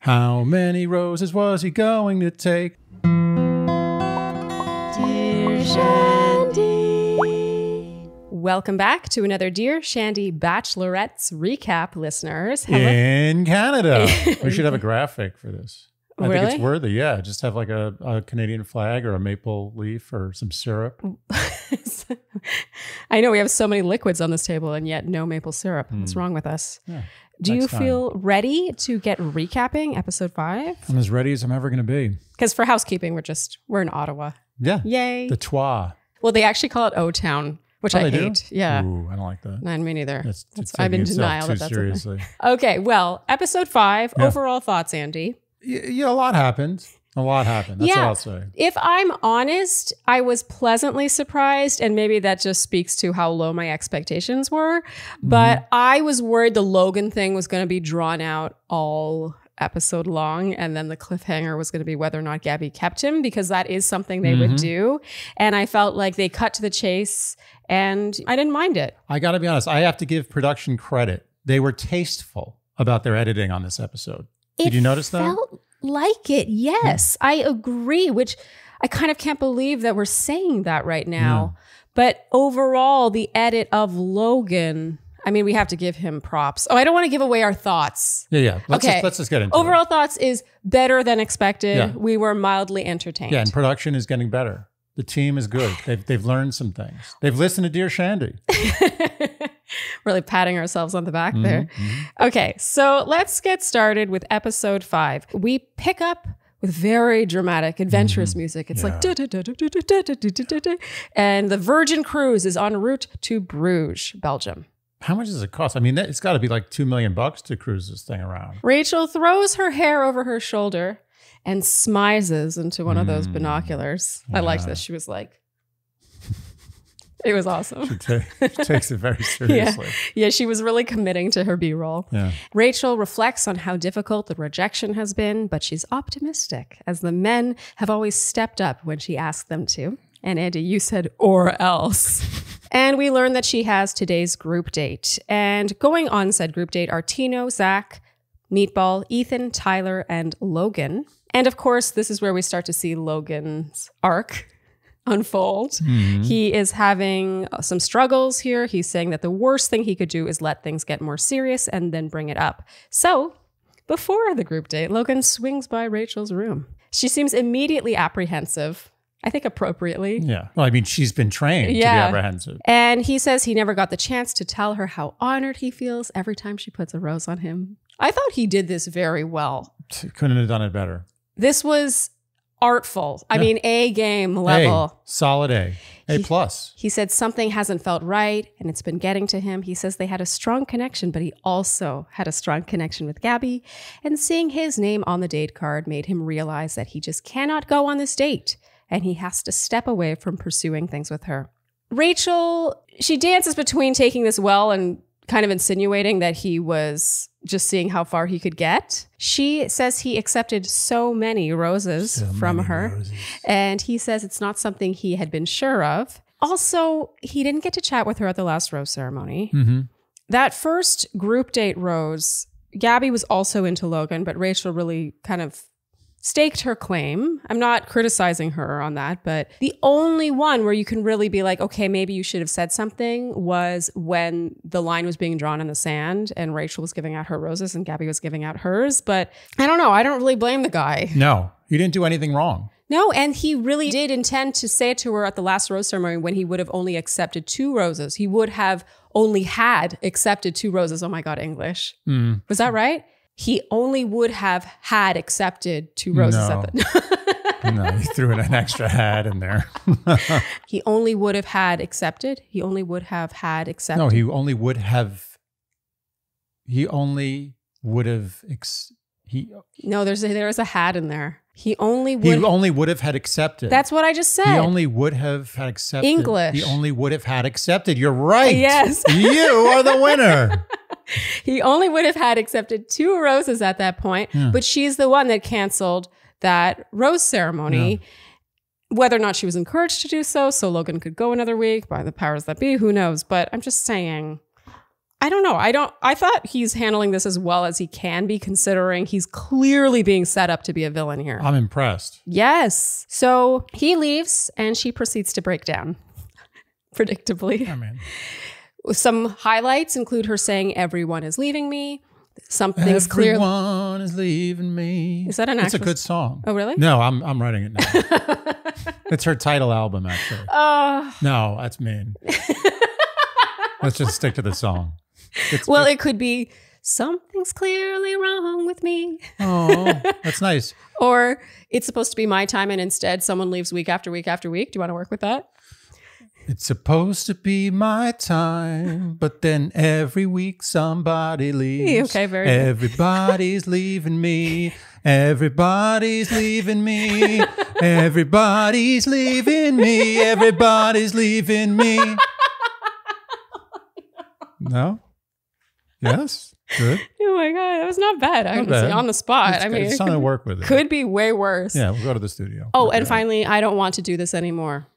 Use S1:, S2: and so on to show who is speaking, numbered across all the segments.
S1: How many roses was he going to take?
S2: Dear Shandy. Welcome back to another Dear Shandy Bachelorette's recap, listeners.
S1: In Canada. We should have a graphic for this. I
S2: Really?
S1: think it's worthy. Yeah, just have like a Canadian flag or a maple leaf or some syrup.
S2: I know we have so many liquids on this table and yet no maple syrup. What's wrong with us?
S1: Yeah,
S2: Do you
S1: next time.
S2: feel ready to get recapping episode 5?
S1: I'm as ready as I'm ever going to be.
S2: Because for housekeeping, we're in Ottawa.
S1: Yeah.
S2: Yay.
S1: The Trois.
S2: Well, they actually call it O-Town, which I
S1: they do?
S2: hate. Yeah.
S1: Ooh, I don't like that.
S2: No, me neither.
S1: It's
S2: I'm in
S1: taking itself
S2: denial
S1: too
S2: that that's
S1: seriously.
S2: a thing. Okay, well, episode 5,
S1: Yeah.
S2: overall thoughts, Andy.
S1: Yeah, a lot happened. A lot happened. That's all I'll say.
S2: If I'm honest, I was pleasantly surprised, and maybe that just speaks to how low my expectations were. But I was worried the Logan thing was going to be drawn out all episode long, and then the cliffhanger was going to be whether or not Gabby kept him, because that is something they would do. And I felt like they cut to the chase, and I didn't mind it.
S1: I got to be honest. I have to give production credit. They were tasteful about their editing on this episode. Did you notice that?
S2: Felt like it, yes. I agree, which I kind of can't believe that we're saying that right now. But overall, the edit of Logan, I mean, we have to give him props. Oh, I don't want to give away our thoughts.
S1: Yeah. Let's just get into it.
S2: Overall thoughts is better than expected.
S1: Yeah.
S2: We were mildly entertained.
S1: Yeah, and production is getting better. The team is good. They've learned some things. They've listened to Dear Shandy.
S2: Really patting ourselves on the back there. Okay, so let's get started with episode 5. We pick up with very dramatic, adventurous music. It's like, and the Virgin Cruise is en route to Bruges, Belgium.
S1: How much does it cost? I mean, it's got to be like $2 million to cruise this thing around.
S2: Rachel throws her hair over her shoulder and smizes into one of those binoculars. I liked this. She was like, it was awesome.
S1: She takes it very seriously.
S2: Yeah, she was really committing to her B-roll.
S1: Yeah.
S2: Rachel reflects on how difficult the rejection has been, but she's optimistic, as the men have always stepped up when she asked them to. And Andy, you said, or else. And we learn that she has today's group date. And going on said group date are Tino, Zach, Meatball, Ethan, Tyler, and Logan. And of course, this is where we start to see Logan's arc unfold. He is having some struggles here. He's saying that the worst thing he could do is let things get more serious and then bring it up. So before the group date, Logan swings by Rachel's room. She seems immediately apprehensive, I think appropriately.
S1: Yeah. Well, I mean, she's been trained to be apprehensive.
S2: And he says he never got the chance to tell her how honored he feels every time she puts a rose on him. I thought he did this very well.
S1: Couldn't have done it better.
S2: This was artful. I mean, A game level.
S1: A, solid A. A plus.
S2: He said something hasn't felt right and it's been getting to him. He says they had a strong connection, but he also had a strong connection with Gabby. And seeing his name on the date card made him realize that he just cannot go on this date and he has to step away from pursuing things with her. Rachel, she dances between taking this well and kind of insinuating that he was just seeing how far he could get. She says he accepted so many roses from her. And he says it's not something he had been sure of. Also, he didn't get to chat with her at the last rose ceremony. That first group date rose, Gabby was also into Logan, but Rachel really kind of staked her claim. I'm not criticizing her on that, but the only one where you can really be like, okay, maybe you should have said something was when the line was being drawn in the sand and Rachel was giving out her roses and Gabby was giving out hers. But I don't know. I don't really blame the guy.
S1: No, he didn't do anything wrong.
S2: No, and he really did intend to say it to her at the last rose ceremony when he would have only accepted 2 roses. He would have only had accepted 2 roses. Oh my God, English. Was that right? He only would have had accepted 2 roses at the...
S1: No, he threw in an extra hat in there.
S2: He only would have had accepted? He only would have had accepted?
S1: No, he only would have...
S2: No, there's a hat in there. He only would
S1: have had accepted.
S2: That's what I just said.
S1: He only would have had accepted.
S2: English.
S1: He only would have had accepted. You're right.
S2: Yes.
S1: You are the winner.
S2: He only would have had accepted 2 roses at that point, but she's the one that canceled that rose ceremony. Whether or not she was encouraged to do so Logan could go another week by the powers that be, who knows? But I'm just saying, I don't know. I thought he's handling this as well as he can be, considering he's clearly being set up to be a villain here.
S1: I'm impressed.
S2: Yes. So he leaves and she proceeds to break down. Predictably.
S1: I mean,
S2: some highlights include her saying, "Everyone is leaving me." Something's clear.
S1: Everyone is leaving me.
S2: Is that an actual?
S1: It's a good song.
S2: Oh, really?
S1: No, I'm writing it now. It's her title album, actually. No, that's mean. Let's just stick to the song.
S2: It could be, "Something's clearly wrong with me."
S1: Oh, that's nice.
S2: Or it's supposed to be my time and instead someone leaves week after week after week. Do you want to work with that?
S1: It's supposed to be my time, but then every week somebody leaves.
S2: Okay, very good.
S1: Everybody's leaving me. Everybody's leaving me. Everybody's leaving me. Everybody's leaving me. No? Yes? Good.
S2: Oh my God, that was not bad. Honestly, on the spot.
S1: It's something to work with.
S2: Could be way worse.
S1: Yeah, we'll go to the studio.
S2: Oh, and finally, "I don't want to do this anymore."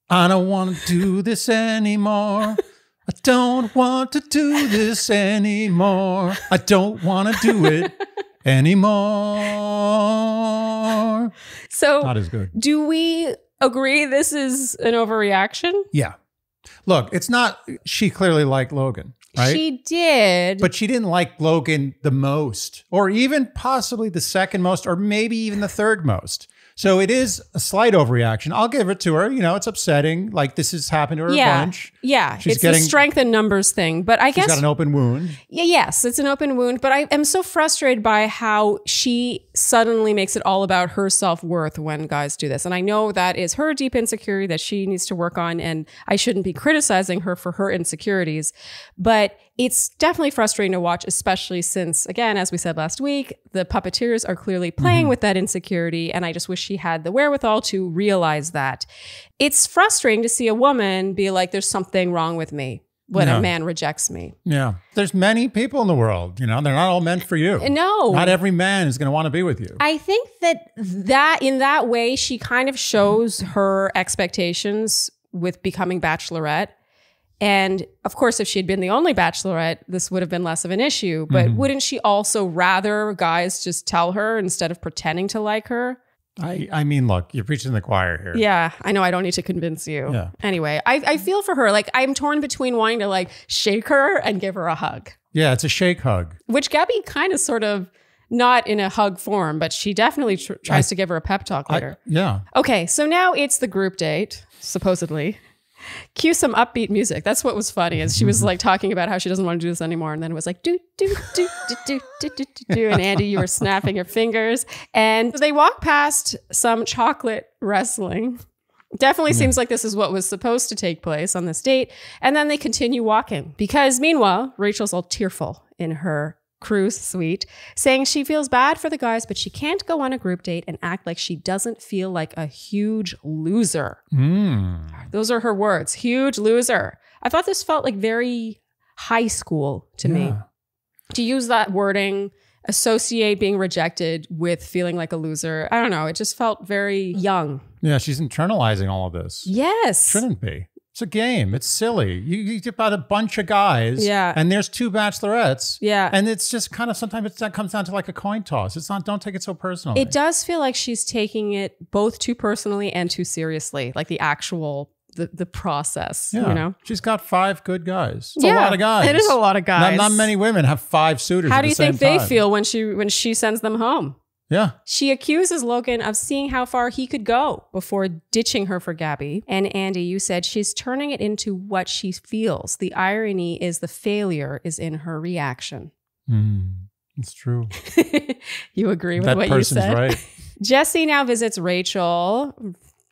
S1: I don't want to do this anymore. I don't want to do this anymore. I don't want to do it anymore.
S2: So,
S1: not as good.
S2: Do we agree this is an overreaction?
S1: Yeah. Look, it's not, she clearly liked Logan, right?
S2: She did.
S1: But she didn't like Logan the most, or even possibly the second most, or maybe even the third most. So it is a slight overreaction. I'll give it to her. You know, it's upsetting. Like, this has happened to her a bunch.
S2: Yeah, it's a strength in numbers thing. But I guess
S1: she's got an open wound.
S2: Yeah, yes, it's an open wound. But I am so frustrated by how she suddenly makes it all about her self-worth when guys do this. And I know that is her deep insecurity that she needs to work on. And I shouldn't be criticizing her for her insecurities. But it's definitely frustrating to watch, especially since, again, as we said last week, the puppeteers are clearly playing with that insecurity. And I just wish she had the wherewithal to realize that. It's frustrating to see a woman be like, "There's something wrong with me," when a man rejects me.
S1: Yeah. There's many people in the world, you know, they're not all meant for you.
S2: No.
S1: Not every man is going to want to be with you.
S2: I think that in that way, she kind of shows her expectations with becoming Bachelorette. And of course, if she had been the only Bachelorette, this would have been less of an issue. But wouldn't she also rather guys just tell her instead of pretending to like her?
S1: I mean, look, you're preaching to the choir here.
S2: Yeah, I know. I don't need to convince you.
S1: Yeah.
S2: Anyway, I feel for her. Like, I'm torn between wanting to like shake her and give her a hug.
S1: Yeah, it's a shake hug. Which
S2: Gabby kind of sort of, not in a hug form, but she definitely tries to give her a pep talk later.
S1: Yeah.
S2: Okay, so now it's the group date, supposedly. Cue some upbeat music. That's what was funny, is she was like talking about how she doesn't want to do this anymore, and then it was like do do do do do do do do, and Andy, you were snapping your fingers, and they walk past some chocolate wrestling. Definitely seems like this is what was supposed to take place on this date, and then they continue walking because meanwhile Rachel's all tearful in her cruise suite, saying she feels bad for the guys, but she can't go on a group date and act like she doesn't feel like a huge loser. Those are her words, huge loser. I thought this felt like very high school to me. To use that wording, associate being rejected with feeling like a loser. I don't know. It just felt very young.
S1: Yeah, she's internalizing all of this.
S2: Yes.
S1: Shouldn't be. It's a game. It's silly. You get about a bunch of guys.
S2: Yeah.
S1: And there's two bachelorettes.
S2: Yeah.
S1: And it's just kind of, sometimes that comes down to like a coin toss. It's not, don't take it so personally.
S2: It does feel like she's taking it both too personally and too seriously, like the actual, the process, you know?
S1: She's got 5 good guys. It's a lot of guys.
S2: It is a lot of guys.
S1: Not many women have 5 suitors
S2: How
S1: at
S2: do
S1: the
S2: you
S1: same
S2: think they
S1: time.
S2: feel when she sends them home?
S1: Yeah.
S2: She accuses Logan of seeing how far he could go before ditching her for Gabby. And Andy, you said she's turning it into what she feels. The irony is the failure is in her reaction.
S1: It's true.
S2: You agree with what you said?
S1: That person's right.
S2: Jesse now visits Rachel.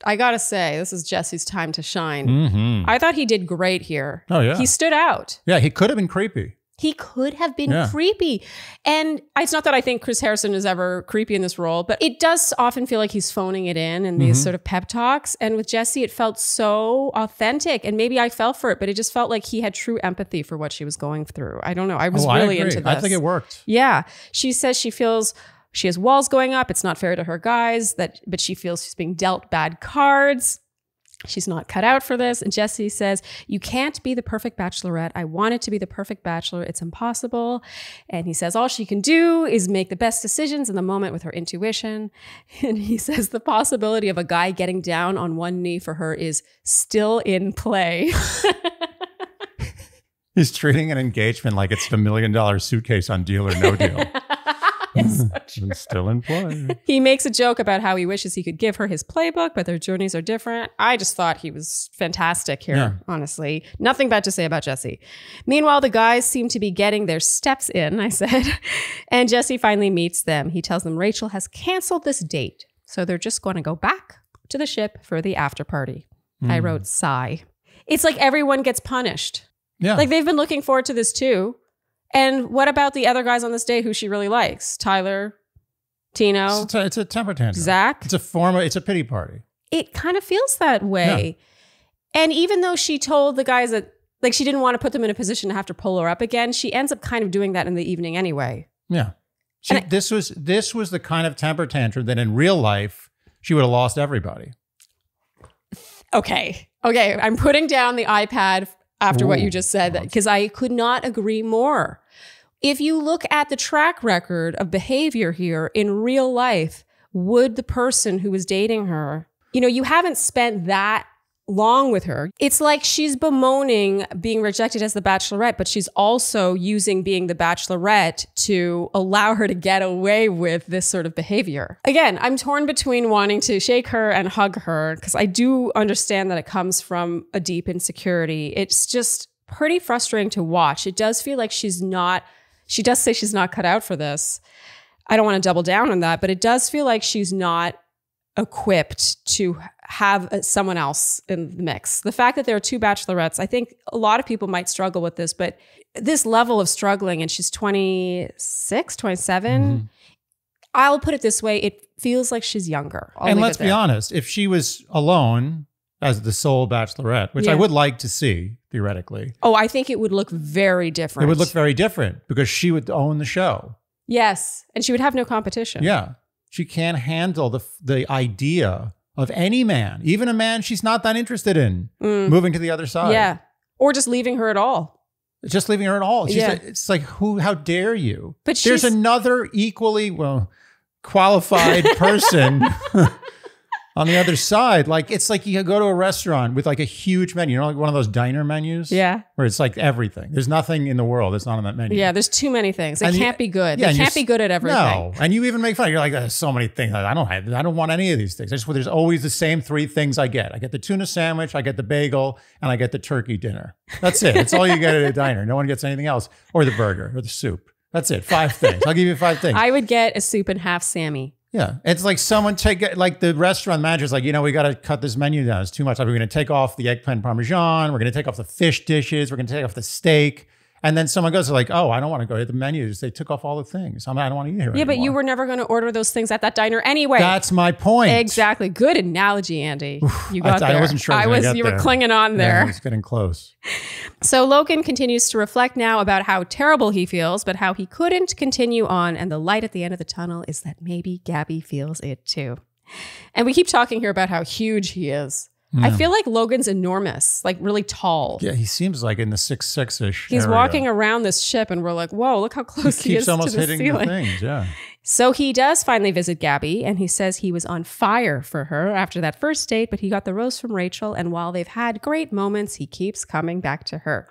S2: I gotta say, this is Jesse's time to shine. I thought he did great here.
S1: Oh, yeah.
S2: He stood out.
S1: Yeah, he could have been creepy.
S2: He could have been creepy. And it's not that I think Chris Harrison is ever creepy in this role, but it does often feel like he's phoning it in these sort of pep talks. And with Jesse, it felt so authentic. And maybe I fell for it, but it just felt like he had true empathy for what she was going through. I don't know. I was really into this.
S1: I think it worked.
S2: Yeah. She says she feels she has walls going up. It's not fair to her guys, but she feels she's being dealt bad cards. She's not cut out for this. And Jesse says, you can't be the perfect bachelorette. I wanted to be the perfect bachelor. It's impossible. And he says all she can do is make the best decisions in the moment with her intuition. And he says the possibility of a guy getting down on one knee for her is still in play.
S1: He's treating an engagement like it's the $1 million suitcase on Deal or No Deal.
S2: It's so true.
S1: It's still in play.
S2: He makes a joke about how he wishes he could give her his playbook, but their journeys are different. I just thought he was fantastic here, honestly. Nothing bad to say about Jesse. Meanwhile, the guys seem to be getting their steps in, I said. And Jesse finally meets them. He tells them Rachel has canceled this date, so they're just going to go back to the ship for the after party. I wrote sigh. It's like everyone gets punished.
S1: Yeah.
S2: Like they've been looking forward to this too. And what about the other guys on this date who she really likes? Tyler, Tino,
S1: it's a temper tantrum.
S2: Zach.
S1: It's a pity party.
S2: It kind of feels that way. Yeah. And even though she told the guys that like she didn't want to put them in a position to have to pull her up again, she ends up kind of doing that in the evening anyway.
S1: Yeah. This was the kind of temper tantrum that in real life she would have lost everybody.
S2: Okay. I'm putting down the iPad after what you just said, because I could not agree more. If you look at the track record of behavior here in real life, would the person who was dating her, you haven't spent that long with her. It's like she's bemoaning being rejected as the Bachelorette, but she's also using being the Bachelorette to allow her to get away with this sort of behavior. Again, I'm torn between wanting to shake her and hug her because I do understand that it comes from a deep insecurity. It's just pretty frustrating to watch. It does feel like she does say she's not cut out for this. I don't want to double down on that, but it does feel like she's not equipped to have someone else in the mix. The fact that there are two bachelorettes, I think a lot of people might struggle with this, but this level of struggling, and she's 26, 27, I'll put it this way, it feels like she's younger.
S1: And let's be honest, if she was alone as the sole bachelorette, which I would like to see, theoretically.
S2: Oh, I think it would look very different.
S1: It would look very different because she would own the show.
S2: Yes, and she would have no competition.
S1: Yeah. She can't handle the idea of any man, even a man she's not that interested in, moving to the other side.
S2: Yeah. Or just leaving her at all.
S1: Just leaving her at all. It's like, how dare you?
S2: But
S1: there's another equally, qualified person on the other side. Like, it's like you go to a restaurant with like a huge menu, like one of those diner menus.
S2: Yeah. Where
S1: it's like everything. There's nothing in the world that's not on that menu.
S2: Yeah, there's too many things. They can't be good. They can't be good at everything.
S1: No. And you even make fun. You're like, there's so many things. I don't want any of these things. There's always the same three things I get. I get the tuna sandwich, I get the bagel, and I get the turkey dinner. That's it. It's all you get at a diner. No one gets anything else. Or the burger or the soup. That's it. 5 things. I'll give you 5 things.
S2: I would get a soup and half Sammy.
S1: Yeah. It's like someone like the restaurant manager's like, we got to cut this menu down. It's too much. We're going to take off the eggplant parmesan. We're going to take off the fish dishes. We're going to take off the steak. And then someone goes like, oh, I don't want to go to the menus. They took off all the things. I don't want to eat here anymore.
S2: But you were never going to order those things at that diner anyway.
S1: That's my point.
S2: Exactly. Good analogy, Andy. You got there.
S1: I wasn't sure
S2: You were clinging on there.
S1: Yeah, I was getting close.
S2: So Logan continues to reflect now about how terrible he feels, but how he couldn't continue on. And the light at the end of the tunnel is that maybe Gabby feels it too. And we keep talking here about how huge he is. I feel like Logan's enormous, like really tall.
S1: Yeah, he seems like in the 6'6"-ish
S2: He's
S1: area.
S2: walking around this ship and we're like, whoa, look how close he is to the ceiling. He keeps almost hitting the things,
S1: yeah.
S2: So he does finally visit Gabby, and he says he was on fire for her after that first date, but he got the rose from Rachel, and while they've had great moments, he keeps coming back to her.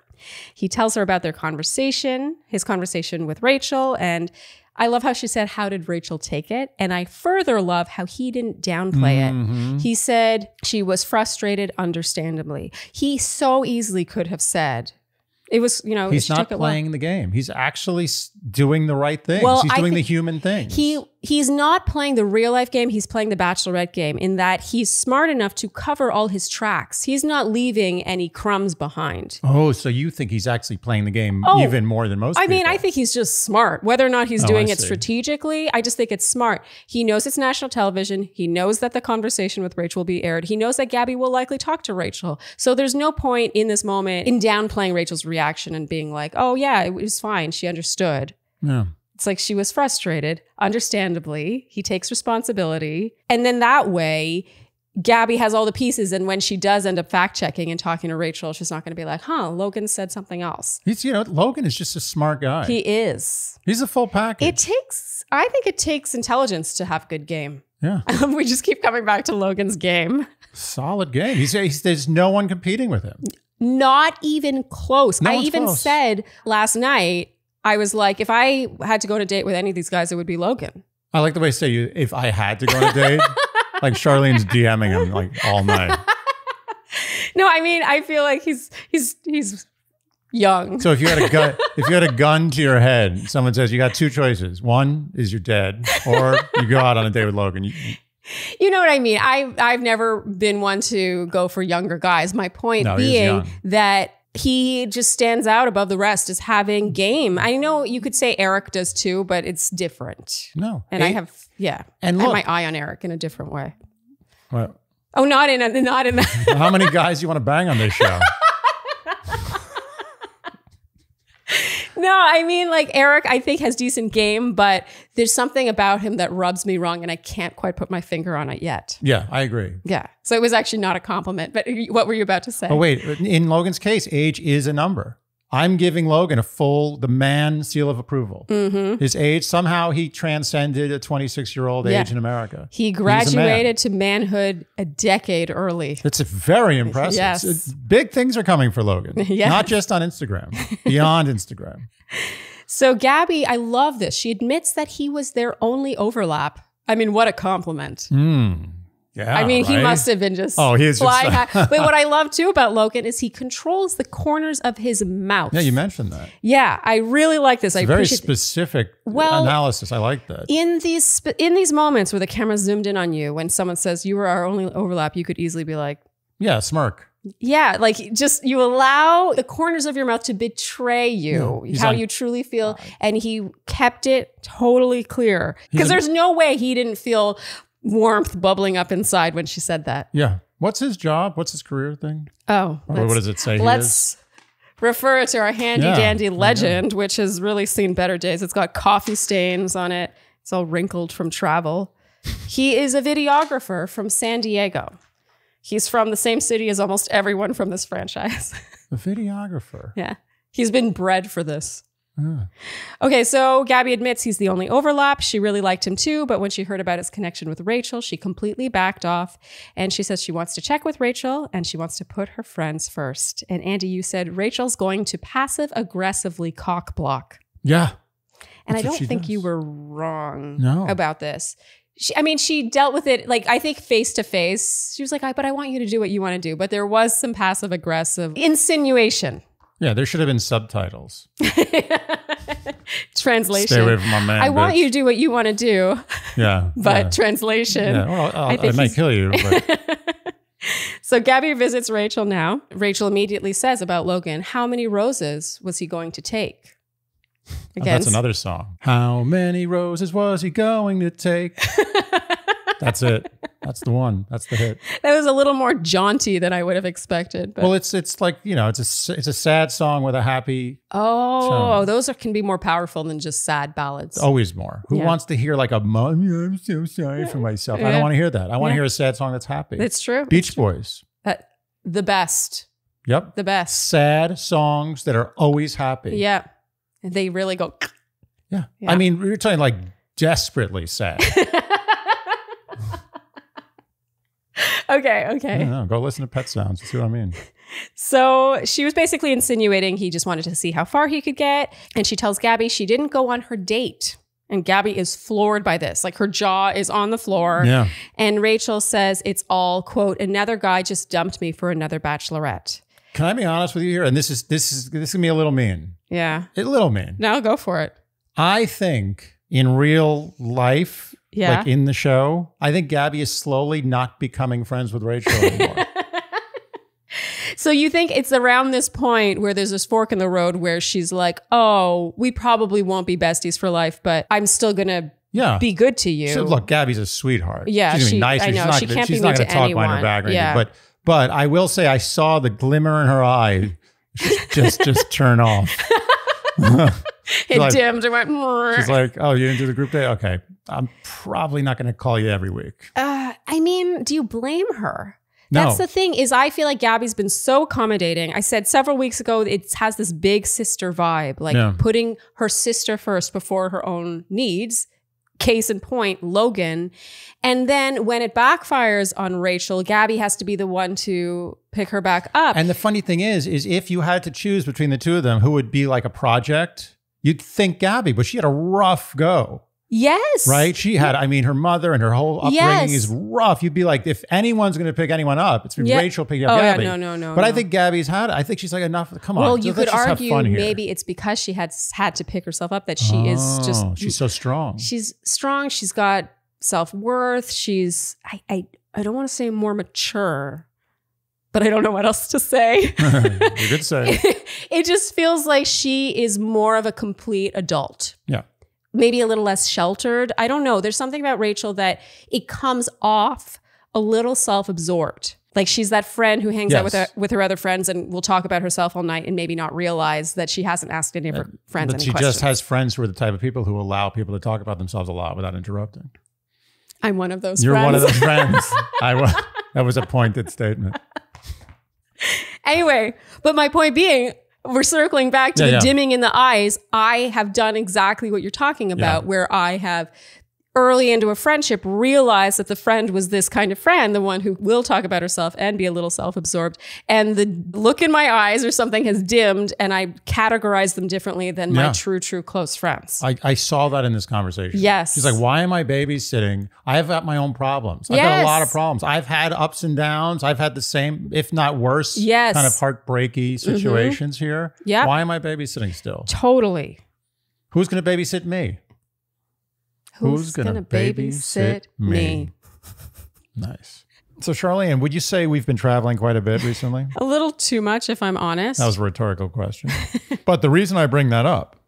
S2: He tells her about their conversation, his conversation with Rachel, and I love how she said, how did Rachel take it? And I further love how he didn't downplay it. He said she was frustrated, understandably. He so easily could have said, it was,
S1: he's not playing the game. He's actually doing the right things. He's doing the human things.
S2: He's not playing the real life game. He's playing the Bachelorette game in that he's smart enough to cover all his tracks. He's not leaving any crumbs behind.
S1: Oh, so you think he's actually playing the game even more than most people?
S2: I think he's just smart. Whether or not he's doing it strategically, I just think it's smart. He knows it's national television. He knows that the conversation with Rachel will be aired. He knows that Gabby will likely talk to Rachel. So there's no point in this moment in downplaying Rachel's reaction and being like, oh yeah, it was fine. She understood.
S1: No.
S2: It's like she was frustrated, understandably. He takes responsibility. And then that way, Gabby has all the pieces. And when she does end up fact checking and talking to Rachel, she's not going to be like, Logan said something else.
S1: Logan is just a smart guy.
S2: He is.
S1: He's a full package.
S2: I think it takes intelligence to have good game.
S1: Yeah.
S2: We just keep coming back to Logan's game.
S1: Solid game. There's no one competing with him.
S2: Not even close.
S1: No
S2: I
S1: one's
S2: even
S1: close.
S2: said last night, I was like, if I had to go on a date with any of these guys, it would be Logan.
S1: I like the way you say if I had to go on a date, like Charlene's DMing him like all night.
S2: No, I mean, I feel like he's young.
S1: So if you had a gun to your head, someone says you got two choices. One is you're dead, or you go out on a date with Logan.
S2: You know what I mean? I've never been one to go for younger guys. My point being that he just stands out above the rest as having game. I know you could say Eric does too, but it's different.
S1: No.
S2: And I have my eye on Eric in a different way.
S1: What?
S2: Oh, not in that.
S1: How many guys do you want to bang on this show?
S2: No, I mean, like Eric, I think has decent game, but there's something about him that rubs me wrong and I can't quite put my finger on it yet.
S1: Yeah, I agree.
S2: Yeah. So it was actually not a compliment, but what were you about to say?
S1: Oh, wait. In Logan's case, age is a number. I'm giving Logan the man seal of approval. Mm-hmm. His age, somehow he transcended a 26-year-old age in America.
S2: He graduated to manhood a decade early.
S1: It's very impressive.
S2: Yes.
S1: Big things are coming for Logan.
S2: Yes.
S1: Not just on Instagram, beyond Instagram.
S2: So Gabby, I love this. She admits that he was their only overlap. I mean, what a compliment.
S1: Yeah,
S2: I mean, he must have been just
S1: flying high.
S2: But what I love too about Logan is he controls the corners of his mouth.
S1: Yeah, you mentioned that.
S2: Yeah, I really like this.
S1: It's very specific analysis. I like that.
S2: In these moments where the camera zoomed in on you, when someone says you were our only overlap, you could easily be like,
S1: yeah, smirk.
S2: Yeah, like just you allow the corners of your mouth to betray you, how you truly feel. And he kept it totally clear. Because there's no way he didn't feel warmth bubbling up inside when she said that.
S1: Yeah. What's his job? What's his career thing?
S2: Oh.
S1: What does it say
S2: Let's refer to our handy dandy legend, which has really seen better days. It's got coffee stains on it. It's all wrinkled from travel. He is a videographer from San Diego. He's from the same city as almost everyone from this franchise.
S1: A videographer.
S2: Yeah. He's been bred for this. Okay, so Gabby admits he's the only overlap. She really liked him too, but when she heard about his connection with Rachel, she completely backed off. And she says she wants to check with Rachel and she wants to put her friends first. And Andy, you said Rachel's going to passive aggressively cock block.
S1: Yeah.
S2: And I don't think you were wrong
S1: No.
S2: about this. She dealt with it, like, I think face to face. She was like, but I want you to do what you want to do. But there was some passive aggressive insinuation.
S1: Yeah, there should have been subtitles.
S2: Translation.
S1: Stay away from my man.
S2: I want you to do what you want to do.
S1: Yeah.
S2: But translation.
S1: Yeah. Well, I might kill you. But.
S2: So Gabby visits Rachel now. Rachel immediately says about Logan, how many roses was he going to take? Again,
S1: that's another song. How many roses was he going to take? That's it. That's the one. That's the hit.
S2: That was a little more jaunty than I would have expected. But.
S1: Well, it's like, it's a sad song with a happy tone.
S2: Those can be more powerful than just sad ballads.
S1: Always more. Who wants to hear like I'm so sorry for myself. I don't want to hear that. I want to hear a sad song that's happy.
S2: It's true.
S1: Beach Boys.
S2: The best.
S1: Yep.
S2: The best.
S1: Sad songs that are always happy.
S2: Yeah. They really go.
S1: Yeah. I mean, we're talking like desperately sad.
S2: Okay.
S1: I don't know. Go listen to Pet Sounds. See what I mean?
S2: So she was basically insinuating he just wanted to see how far he could get. And she tells Gabby she didn't go on her date. And Gabby is floored by this. Like her jaw is on the floor.
S1: Yeah.
S2: And Rachel says it's all, quote, another guy just dumped me for another bachelorette. Can
S1: I be honest with you here? And this is gonna be a little mean.
S2: Yeah.
S1: A little mean.
S2: No, go for it.
S1: I think in real life, like in the show, I think Gabby is slowly not becoming friends with Rachel anymore.
S2: So you think it's around this point where there's this fork in the road where she's like, oh, we probably won't be besties for life, but I'm still going to be good to you.
S1: So, look, Gabby's a sweetheart.
S2: Yeah.
S1: She's going to be nice.
S2: I know. She can't be mean to anyone. She's not going to talk behind her back or anything.
S1: But I will say I saw the glimmer in her eye just turn off.
S2: It dimmed. It went.
S1: She's like, oh, you didn't do the group date? Okay. I'm probably not going to call you every week.
S2: I I mean, do you blame her?
S1: No.
S2: That's the thing is I feel like Gabby's been so accommodating. I said several weeks ago, it has this big sister vibe, like putting her sister first before her own needs. Case in point, Logan. And then when it backfires on Rachel, Gabby has to be the one to pick her back up.
S1: And the funny thing is if you had to choose between the two of them, who would be like a project, you'd think Gabby, but she had a rough go.
S2: Yes.
S1: Right? She had, I mean, her mother and her whole upbringing is rough. You'd be like, if anyone's going to pick anyone up, it's Rachel picking up Gabby.
S2: Yeah, no.
S1: But I think Gabby's had it. I think she's like, enough. Come on.
S2: Well, you could argue maybe it's because she had to pick herself up that she is just.
S1: She's so strong.
S2: She's strong. She's got self-worth. She's, I don't want to say more mature, but I don't know what else to say.
S1: You could say.
S2: It just feels like she is more of a complete adult.
S1: Yeah.
S2: Maybe a little less sheltered. I don't know. There's something about Rachel that it comes off a little self-absorbed. Like she's that friend who hangs out with her other friends and will talk about herself all night and maybe not realize that she hasn't asked any of her friends any questions.
S1: But she just has friends who are the type of people who allow people to talk about themselves a lot without interrupting.
S2: I'm one of those
S1: You're
S2: friends.
S1: one of those friends. That was a pointed statement.
S2: Anyway, but my point being, we're circling back to the dimming in the eyes. I have done exactly what you're talking about, where I have early into a friendship realized that the friend was this kind of friend, the one who will talk about herself and be a little self-absorbed. And the look in my eyes or something has dimmed and I categorize them differently than my true close friends.
S1: I saw that in this conversation.
S2: Yes.
S1: She's like, why am I babysitting? I have got my own problems. I've got a lot of problems. I've had ups and downs. I've had the same, if not worse, kind of heartbreaky situations here.
S2: Yeah.
S1: Why am I babysitting still?
S2: Totally.
S1: Who's going to babysit me? Who's going to babysit me? Nice. So Sharleen, would you say we've been traveling quite a bit recently?
S2: A little too much, if I'm honest.
S1: That was a rhetorical question. But the reason I bring that up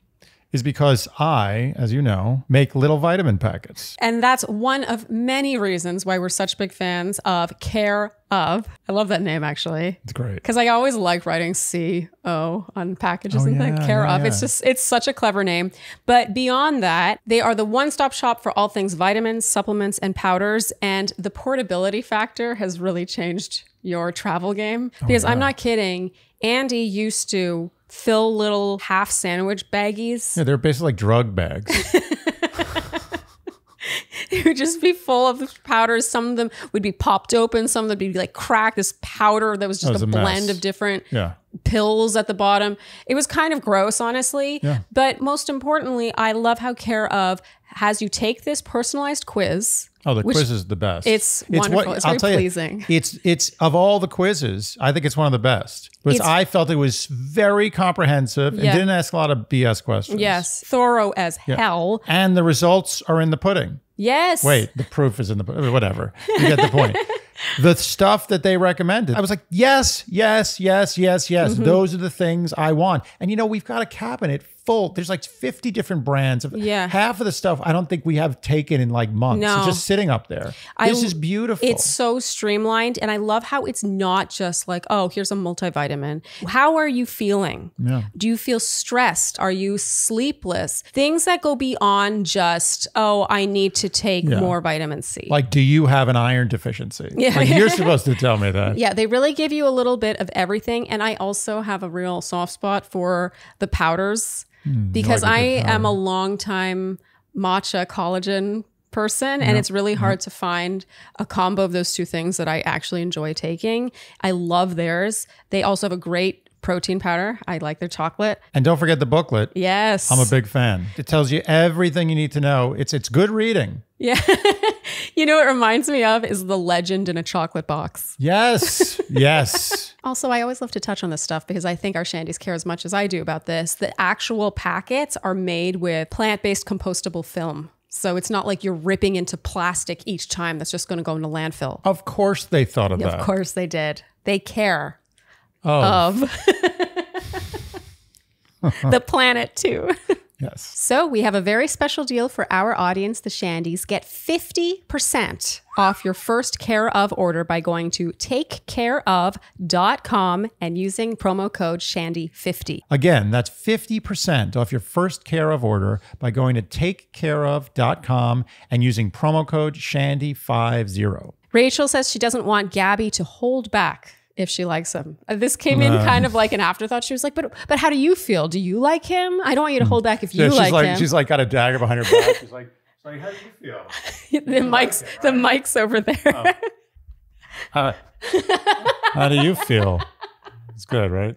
S1: is because I, as you know, make little vitamin packets.
S2: And that's one of many reasons why we're such big fans of Care Of. I love that name, actually.
S1: It's great.
S2: Because I always like writing C-O on packages and things. Care Of. It's such a clever name. But beyond that, they are the one-stop shop for all things vitamins, supplements, and powders. And the portability factor has really changed your travel game. Because I'm not kidding. Andy used to fill little half sandwich baggies.
S1: Yeah, they're basically like drug bags.
S2: They would just be full of powders. Some of them would be popped open. Some of them would be like cracked. This powder that was just a blend of different pills at the bottom. It was kind of gross, honestly. Yeah. But most importantly, I love how Care Of has you take this personalized quiz.
S1: Oh, the quiz is the best.
S2: It's wonderful. It's very pleasing.
S1: It's of all the quizzes, I think it's one of the best. Because I felt it was very comprehensive and didn't ask a lot of BS questions.
S2: Yes, thorough as hell.
S1: And the results are in the pudding.
S2: Yes.
S1: Wait, the proof is in the pudding. Whatever. You get the point. The stuff that they recommended, I was like, yes. Those are the things I want. And you know, we've got a cabinet full. There's like 50 different brands. Half of the stuff I don't think we have taken in like months. No. It's just sitting up there. This is beautiful.
S2: It's so streamlined. And I love how it's not just like, oh, here's a multivitamin. How are you feeling? Yeah. Do you feel stressed? Are you sleepless? Things that go beyond just, oh, I need to take more vitamin C.
S1: Like, do you have an iron deficiency? Yeah. Like, you're supposed to tell me that.
S2: Yeah, they really give you a little bit of everything. And I also have a real soft spot for the powders. Because I am a long-time matcha collagen person, and it's really hard to find a combo of those two things that I actually enjoy taking. I love theirs. They also have a great protein powder. I like their chocolate.
S1: And don't forget the booklet.
S2: Yes.
S1: I'm a big fan. It tells you everything you need to know. It's good reading.
S2: Yeah. You know what it reminds me of is the legend in a chocolate box.
S1: Yes. Yes.
S2: Also, I always love to touch on this stuff because I think our Shandies care as much as I do about this. The actual packets are made with plant-based compostable film. So it's not like you're ripping into plastic each time that's just going to go into landfill.
S1: Of course they thought of that.
S2: Of course they did. They care of the planet too.
S1: Yes.
S2: So we have a very special deal for our audience, the Shandies. Get 50% off your first Care Of order by going to takecareof.com and using promo code Shandy50.
S1: Again, that's 50% off your first Care Of order by going to takecareof.com and using promo code Shandy50.
S2: Rachel says she doesn't want Gabby to hold back if she likes him. This came in kind of like an afterthought. She was like, but how do you feel? Do you like him? I don't want you to hold back if you like him.
S1: She's like got a dagger behind her back. She's like, how do you feel?
S2: The mic's over there.
S1: Oh. How do you feel? It's good, right?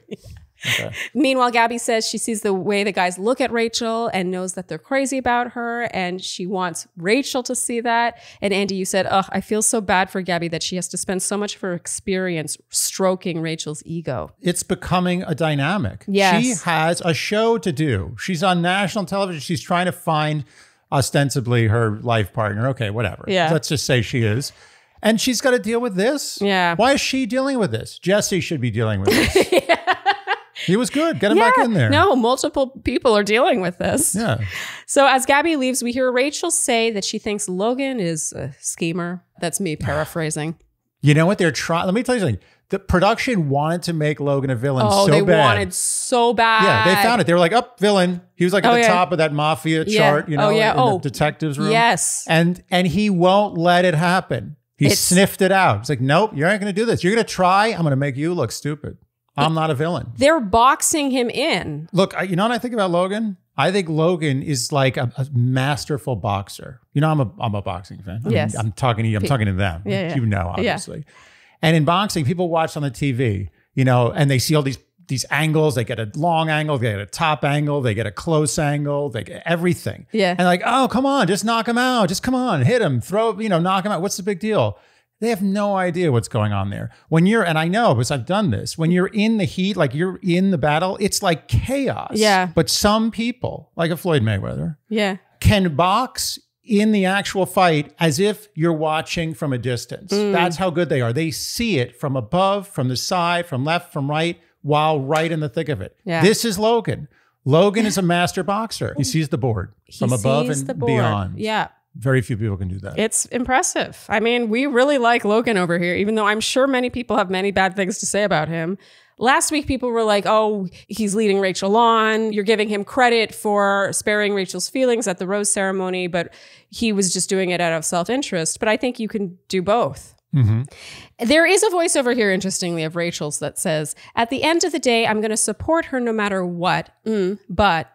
S1: Okay.
S2: Meanwhile, Gabby says she sees the way the guys look at Rachel and knows that they're crazy about her, and she wants Rachel to see that. And Andy, you said, I feel so bad for Gabby that she has to spend so much of her experience stroking Rachel's ego.
S1: It's becoming a dynamic.
S2: Yes.
S1: She has a show to do. She's on national television. She's trying to find ostensibly her life partner. Okay, whatever.
S2: Yeah.
S1: Let's just say she is. And she's got to deal with this.
S2: Yeah.
S1: Why is she dealing with this? Jesse should be dealing with this. He was good. Get him back in there.
S2: No, multiple people are dealing with this.
S1: Yeah.
S2: So as Gabby leaves, we hear Rachel say that she thinks Logan is a schemer. That's me paraphrasing.
S1: You know what they're trying? Let me tell you something. The production wanted to make Logan a villain so bad.
S2: Oh, they wanted so bad.
S1: Yeah, they found it. They were like, villain. He was like at the top of that mafia chart, in the detective's room.
S2: Yes.
S1: And he won't let it happen. He sniffed it out. It's like, nope, you aren't going to do this. You're going to try. I'm going to make you look stupid. I'm not a villain.
S2: They're boxing him in.
S1: Look, you know what I think about Logan? I think Logan is like a masterful boxer. You know, I'm a boxing fan.
S2: Yes.
S1: I'm talking to you. I'm talking to them.
S2: Yeah.
S1: You know, obviously. Yeah. And in boxing, people watch on the TV, and they see all these angles. They get a long angle, they get a top angle, they get a close angle, they get everything.
S2: Yeah.
S1: And like, oh, come on, just knock him out. Just come on, hit him, throw, knock him out. What's the big deal? They have no idea what's going on there. And I know because I've done this, when you're in the heat, like you're in the battle, it's like chaos.
S2: Yeah.
S1: But some people, like a Floyd Mayweather, can box in the actual fight as if you're watching from a distance. That's how good they are. They see it from above, from the side, from left, from right, while right in the thick of it. Yeah. This is Logan. Logan is a master boxer. He sees the board from above and beyond.
S2: Yeah.
S1: Very few people can do that.
S2: It's impressive. I mean, we really like Logan over here, even though I'm sure many people have many bad things to say about him. Last week, people were like, he's leading Rachel on. You're giving him credit for sparing Rachel's feelings at the rose ceremony, but he was just doing it out of self-interest. But I think you can do both. Mm-hmm. There is a voiceover here, interestingly, of Rachel's that says, at the end of the day, I'm going to support her no matter what, but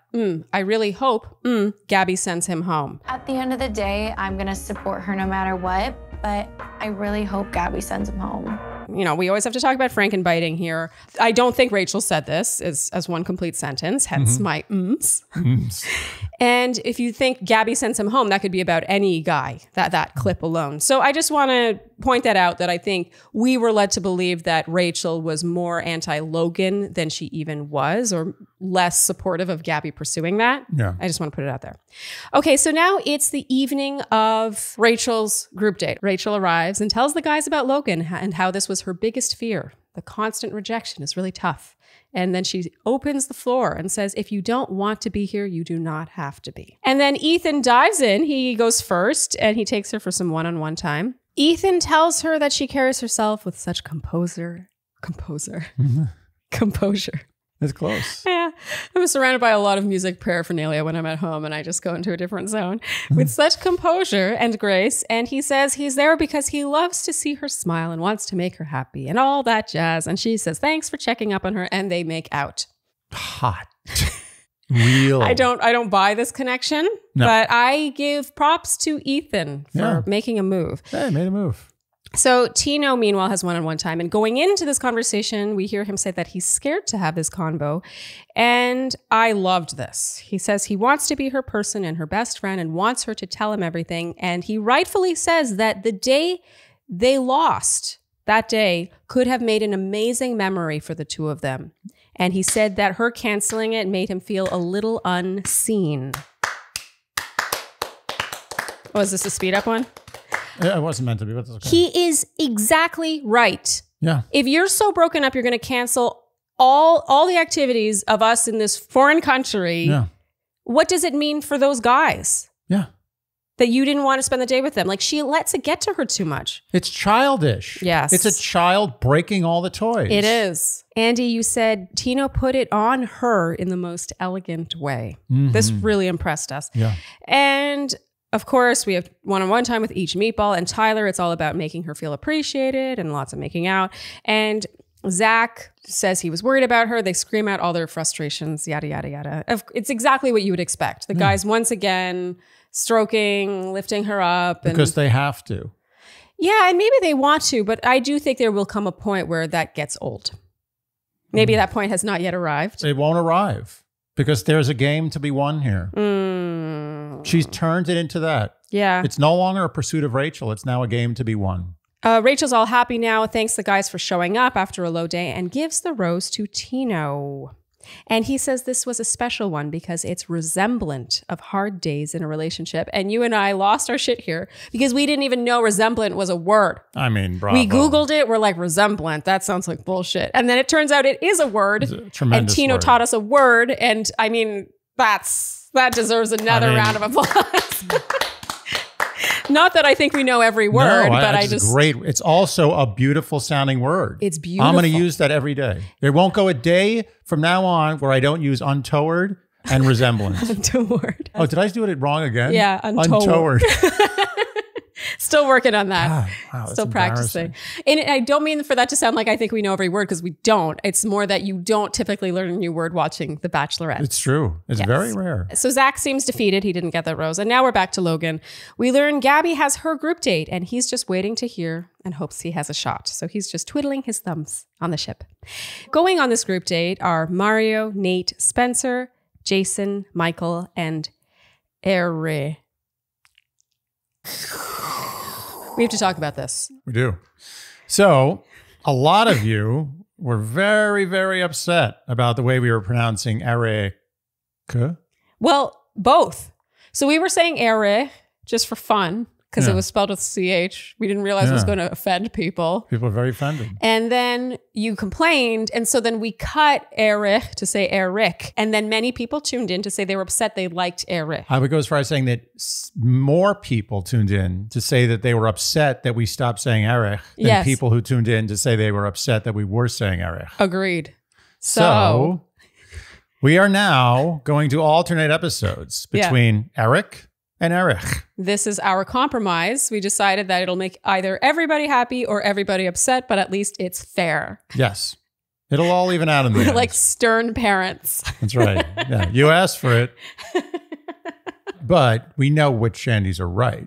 S2: I really hope Gabby sends him home.
S3: At the end of the day, I'm going to support her no matter what, but I really hope Gabby sends him home.
S2: We always have to talk about Frankenbiting here. I don't think Rachel said this as one complete sentence, hence my ums. And if you think Gabby sends him home, that could be about any guy, that clip alone. So I just want to point that out, that I think we were led to believe that Rachel was more anti-Logan than she even was, or less supportive of Gabby pursuing that.
S1: Yeah.
S2: I just want to put it out there. Okay, so now it's the evening of Rachel's group date. Rachel arrives and tells the guys about Logan and how this was her biggest fear. The constant rejection is really tough. And then she opens the floor and says, if you don't want to be here, you do not have to be. And then Ethan dives in. He goes first and he takes her for some one-on-one time. Ethan tells her that she carries herself with such composure.
S1: It's close.
S2: Yeah. I'm surrounded by a lot of music paraphernalia when I'm at home and I just go into a different zone with such composure and grace. And he says he's there because he loves to see her smile and wants to make her happy and all that jazz. And she says, thanks for checking up on her. And they make out.
S1: Hot. Real.
S2: I don't buy this connection, but I give props to Ethan for making a move.
S1: Hey, made a move.
S2: So Tino, meanwhile, has one-on-one time. And going into this conversation, we hear him say that he's scared to have this convo. And I loved this. He says he wants to be her person and her best friend and wants her to tell him everything. And he rightfully says that the day they lost, that day could have made an amazing memory for the two of them. And he said that her canceling it made him feel a little unseen. Oh, is this a speed up one?
S1: It wasn't meant to be, but that's okay.
S2: He is exactly right.
S1: Yeah.
S2: If you're so broken up, you're going to cancel all the activities of us in this foreign country.
S1: Yeah.
S2: What does it mean for those guys?
S1: Yeah.
S2: That you didn't want to spend the day with them. Like, she lets it get to her too much.
S1: It's childish.
S2: Yes.
S1: It's a child breaking all the toys.
S2: It is. Andy, you said Tino put it on her in the most elegant way. Mm-hmm. This really impressed us.
S1: Yeah.
S2: And Of course, we have one-on-one time with each meatball, and Tyler, it's all about making her feel appreciated and lots of making out. And Zach says he was worried about her. They scream out all their frustrations, yada, yada, yada. It's exactly what you would expect. The guys, once again, stroking, lifting her up.
S1: Because they have to.
S2: Yeah, and maybe they want to, but I do think there will come a point where that gets old. Maybe that point has not yet arrived.
S1: It won't arrive. Because there's a game to be won here. She's turned it into that.
S2: Yeah.
S1: It's no longer a pursuit of Rachel. It's now a game to be won.
S2: Rachel's all happy now. Thanks the guys for showing up after a low day and gives the rose to Tino. And he says this was a special one because it's resemblant of hard days in a relationship. And you and I lost our shit here because we didn't even know resemblant was a word.
S1: I mean, bravo.
S2: We Googled it. We're like, resemblant. That sounds like bullshit. And then it turns out it is a word.
S1: It's a tremendous
S2: and Tino
S1: word.
S2: taught us a word. And I mean, that deserves another round of applause. Not that I think we know every word, but I just...
S1: great. It's also a beautiful sounding word.
S2: It's beautiful.
S1: I'm going to use that every day. There won't go a day from now on where I don't use untoward and resemblance.
S2: Untoward.
S1: Oh, did I do it wrong again?
S2: Yeah, untoward. Still working on that.
S1: God, wow,
S2: Still practicing. And I don't mean for that to sound like I think we know every word because we don't. It's more that you don't typically learn a new word watching The Bachelorette.
S1: It's true. It's very rare.
S2: So Zach seems defeated. He didn't get that rose. And now we're back to Logan. We learn Gabby has her group date and he's just waiting to hear and hopes he has a shot. So he's just twiddling his thumbs on the ship. Going on this group date are Mario, Nate, Spencer, Jason, Michael, and Eric. We have to talk about this.
S1: We do. So a lot of you were very, very upset about the way we were pronouncing Eric.
S2: Well, both. So we were saying Eric just for fun because it was spelled with CH. We didn't realize it was going to offend people.
S1: People are very offended.
S2: And then you complained. And so then we cut Eric to say Eric. And then many people tuned in to say they were upset they liked Eric.
S1: I would go as far as saying that more people tuned in to say that they were upset that we stopped saying Eric than people who tuned in to say they were upset that we were saying Eric.
S2: Agreed.
S1: So we are now going to alternate episodes between Eric and Eric.
S2: This is our compromise. We decided that it'll make either everybody happy or everybody upset, but at least it's fair.
S1: Yes. It'll all even out in the end.
S2: We're like stern parents.
S1: That's right. Yeah. You asked for it. But we know which Shandys are right.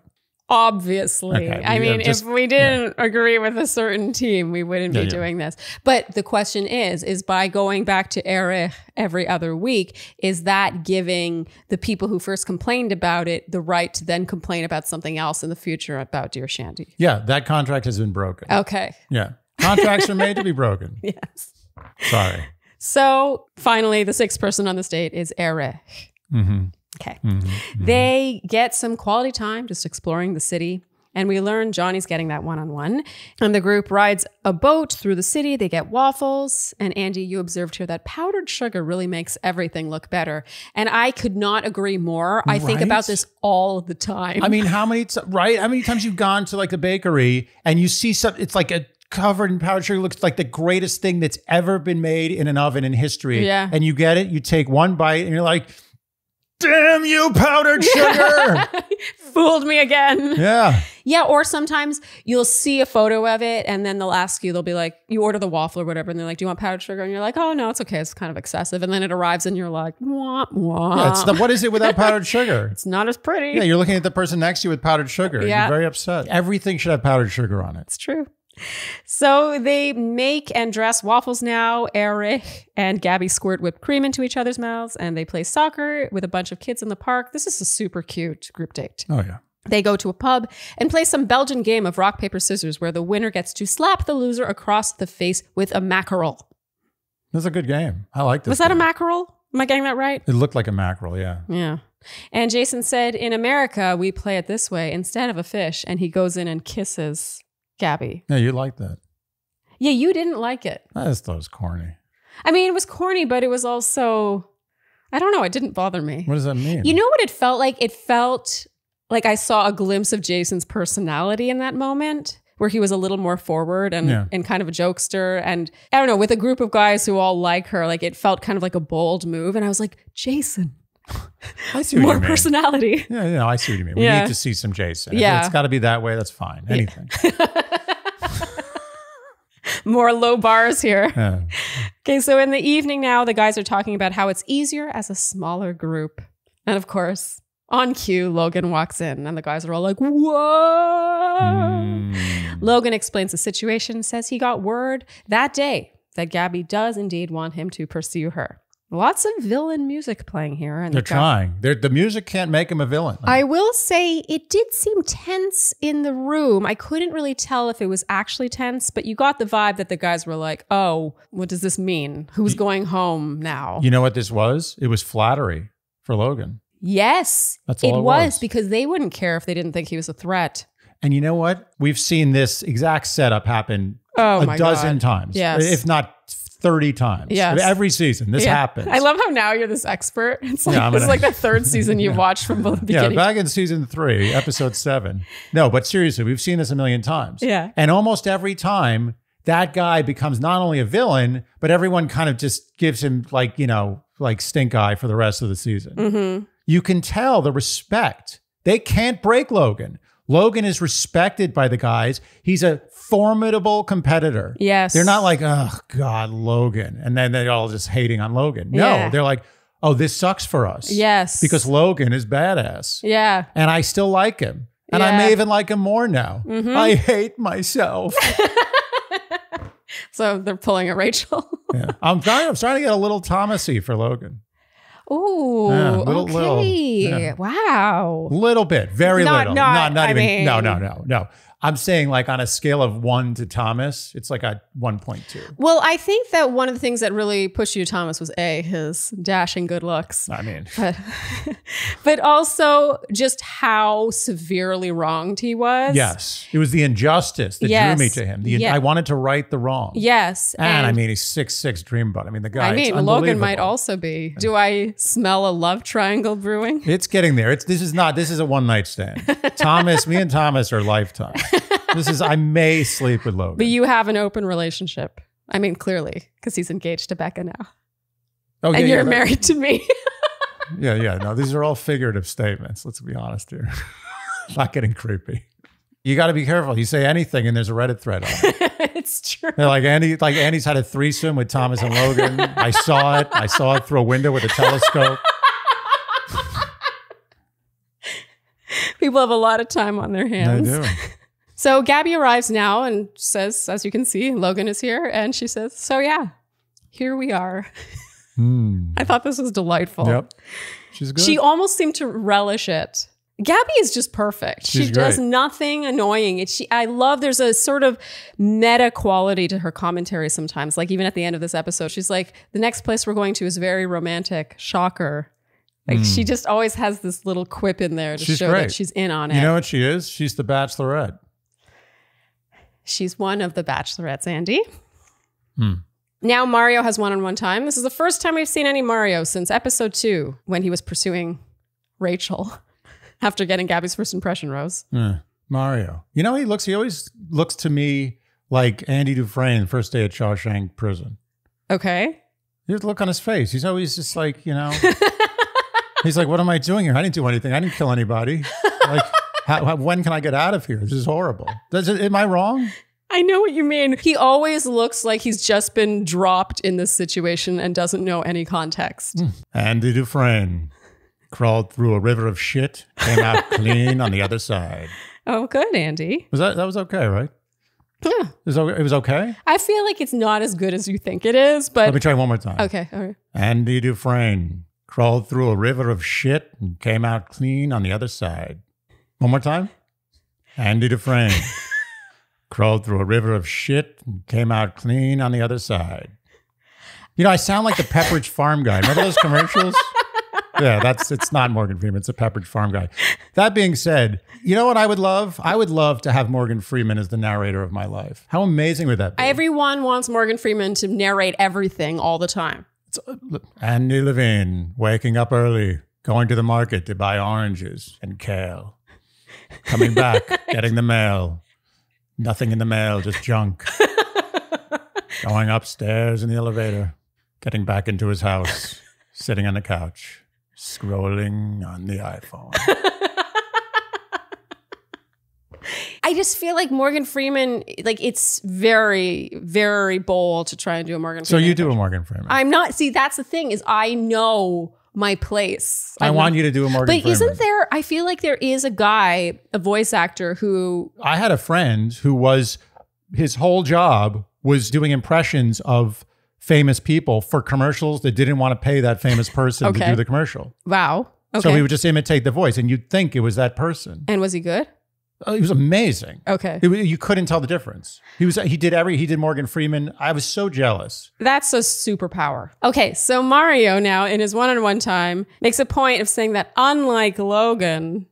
S2: Obviously.
S1: Okay,
S2: I mean, if we didn't agree with a certain team, we wouldn't be doing this. But the question is by going back to Eric every other week, is that giving the people who first complained about it the right to then complain about something else in the future about Dear Shandy?
S1: Yeah, that contract has been broken.
S2: Okay.
S1: Yeah. Contracts are made to be broken.
S2: Yes.
S1: Sorry.
S2: So finally, the sixth person on this date is Eric.
S1: Mm-hmm.
S2: Okay. They get some quality time just exploring the city. And we learn Johnny's getting that one-on-one. And the group rides a boat through the city. They get waffles. And Andy, you observed here that powdered sugar really makes everything look better. And I could not agree more. I think about this all the time.
S1: I mean, how many times you've gone to like the bakery and you see something, it's like covered in powdered sugar, looks like the greatest thing that's ever been made in an oven in history.
S2: Yeah.
S1: And you get it, you take one bite and you're like, damn you, powdered sugar.
S2: Fooled me again.
S1: Yeah.
S2: Yeah. Or sometimes you'll see a photo of it and then they'll ask you, they'll be like, you order the waffle or whatever. And they're like, do you want powdered sugar? And you're like, oh, no, it's okay. It's kind of excessive. And then it arrives and you're like, wah, wah.
S1: Yeah, what is it without powdered sugar?
S2: It's not as pretty.
S1: Yeah, you're looking at the person next to you with powdered sugar.
S2: Yeah.
S1: You're very upset. Everything should have powdered sugar on it.
S2: It's true. So they make and dress waffles now. Eric and Gabby squirt whipped cream into each other's mouths and they play soccer with a bunch of kids in the park. This is a super cute group date.
S1: Oh, yeah.
S2: They go to a pub and play some Belgian game of rock, paper, scissors where the winner gets to slap the loser across the face with a mackerel.
S1: This is a good game. I like this.
S2: Was that
S1: game.
S2: a mackerel? Am I getting that right?
S1: It looked like a mackerel, yeah.
S2: Yeah. And Jason said, in America, we play it this way instead of a fish. And he goes in and kisses Gabby.
S1: Yeah, you like that.
S2: Yeah, you didn't like it.
S1: I just thought it was corny.
S2: I mean, it was corny, but it was also, I don't know, it didn't bother me.
S1: What does that mean?
S2: You know what it felt like? It felt like I saw a glimpse of Jason's personality in that moment where he was a little more forward and kind of a jokester. And I don't know, with a group of guys who all like her, like it felt kind of like a bold move. And I was like, Jason,
S1: I see what
S2: more
S1: you mean.
S2: personality.
S1: Yeah, I see what you mean. We
S2: Yeah.
S1: need to see some Jason.
S2: Yeah.
S1: If it's got to be that way, that's fine. Anything.
S2: More low bars here.
S1: Yeah.
S2: Okay, so in the evening now, the guys are talking about how it's easier as a smaller group. And of course, on cue, Logan walks in and the guys are all like, whoa. Logan explains the situation, says he got word that day that Gabby does indeed want him to pursue her. Lots of villain music playing here. And
S1: They're trying. The music can't make him a villain.
S2: I will say it did seem tense in the room. I couldn't really tell if it was actually tense, but you got the vibe that the guys were like, oh, what does this mean? Who's going home now?
S1: You know what this was? It was flattery for Logan.
S2: Yes,
S1: That's all
S2: it
S1: it
S2: was because they wouldn't care if they didn't think he was a threat.
S1: And you know what? We've seen this exact setup happen
S2: Oh
S1: a
S2: my
S1: dozen
S2: God.
S1: times.
S2: Yes.
S1: If not 30 times.
S2: Yes.
S1: Every season, this happens.
S2: I love how now you're this expert. It's like,
S1: Yeah,
S2: this is like the third season you've watched from the
S1: Yeah,
S2: beginning.
S1: back in season 3, episode 7. No, but seriously, we've seen this a million times.
S2: Yeah.
S1: And almost every time, that guy becomes not only a villain, but everyone kind of just gives him like, like stink eye for the rest of the season.
S2: Mm-hmm.
S1: You can tell the respect. They can't break Logan. Logan is respected by the guys. He's a formidable competitor.
S2: Yes.
S1: They're not like, oh, God, Logan. And then they're all just hating on Logan. No,
S2: Yeah.
S1: they're like, oh, this sucks for us.
S2: Yes.
S1: Because Logan is badass.
S2: Yeah.
S1: And I still like him. And I
S2: Yeah.
S1: may even like him more now.
S2: Mhm.
S1: I hate myself.
S2: So they're pulling a Rachel.
S1: Yeah. I'm starting to get a little Thomasy for Logan.
S2: Ooh,
S1: Yeah,
S2: okay.
S1: little, yeah.
S2: Wow.
S1: Little bit, very little. Not
S2: I
S1: even.
S2: mean-
S1: No. I'm saying like on a scale of 1 to Thomas, it's like a 1.2.
S2: Well, I think that one of the things that really pushed you to Thomas was his dashing good looks.
S1: I mean,
S2: But also just how severely wronged he was.
S1: yes, it was the injustice that
S2: Yes.
S1: drew me to him.
S2: Yeah.
S1: I wanted to right the wrong.
S2: Yes.
S1: And I mean, he's 6'6" dreamboat. I mean, the guy.
S2: I
S1: it's
S2: mean, Logan might
S1: unbelievable.
S2: also be. Do I smell a love triangle brewing?
S1: It's getting there. This is a one night stand. Me and Thomas are lifetime. I may sleep with Logan.
S2: But you have an open relationship. I mean, clearly, because he's engaged to Becca now.
S1: Oh,
S2: And you're married to me.
S1: Yeah. No, these are all figurative statements. Let's be honest here. Not getting creepy. You got to be careful. You say anything, and there's a Reddit thread on it.
S2: It's true.
S1: They're like Andy's had a threesome with Thomas and Logan. I saw it. I saw it through a window with a telescope.
S2: People have a lot of time on their
S1: They
S2: hands.
S1: do.
S2: So Gabby arrives now and says, as you can see, Logan is here. And she says, so yeah, here we are. I thought this was delightful.
S1: Yep. She's good.
S2: She almost seemed to relish it. Gabby is just perfect.
S1: She's
S2: She does
S1: great.
S2: nothing annoying. I love there's a sort of meta quality to her commentary sometimes. Like even at the end of this episode, she's like, the next place we're going to is very romantic. Shocker. Like she just always has this little quip in there to
S1: She's
S2: show
S1: great.
S2: that she's in on it.
S1: You know what she is? She's the Bachelorette.
S2: She's one of the Bachelorettes, Andy. Now Mario has one-on-one time. This is the first time we've seen any Mario since episode 2 when he was pursuing Rachel after getting Gabby's first impression rose.
S1: Mario. You know, he always looks to me like Andy Dufresne, first day at Shawshank Prison.
S2: Okay.
S1: Here's the look on his face. He's always just like, he's like, what am I doing here? I didn't do anything. I didn't kill anybody. Like, when can I get out of here? This is horrible. Am I wrong?
S2: I know what you mean. He always looks like he's just been dropped in this situation and doesn't know any context.
S1: Andy Dufresne crawled through a river of shit, came out clean on the other side.
S2: Oh, good, Andy.
S1: That was okay, right?
S2: Yeah.
S1: It was okay?
S2: I feel like it's not as good as you think it is, but
S1: Let me try one more time.
S2: okay. All right.
S1: Andy Dufresne crawled through a river of shit and came out clean on the other side. One more time. Andy Dufresne crawled through a river of shit and came out clean on the other side. I sound like the Pepperidge Farm guy. Remember those commercials? Yeah, it's not Morgan Freeman. It's a Pepperidge Farm guy. That being said, you know what I would love? I would love to have Morgan Freeman as the narrator of my life. How amazing would that be?
S2: Everyone wants Morgan Freeman to narrate everything all the time.
S1: Andy Levine waking up early, going to the market to buy oranges and kale. Coming back, getting the mail. Nothing in the mail, just junk. Going upstairs in the elevator, getting back into his house, sitting on the couch, Scrolling on the iPhone.
S2: I just feel like Morgan Freeman, like it's very, very bold to try and do a Morgan Freeman.
S1: So you do a Morgan Freeman.
S2: I'm not. See, that's the thing is I know my place.
S1: I want you to do a Morgan Freeman.
S2: But isn't there, I feel like there is a guy, a voice actor who.
S1: I had a friend who was, his whole job was doing impressions of famous people for commercials that didn't want to pay that famous person to do the commercial.
S2: Wow. Okay.
S1: So he would just imitate the voice and you'd think it was that person.
S2: And was he good?
S1: He was amazing.
S2: Okay.
S1: You couldn't tell the difference. He did Morgan Freeman. I was so jealous.
S2: That's a superpower. Okay, so Mario now in his one-on-one time makes a point of saying that unlike Logan,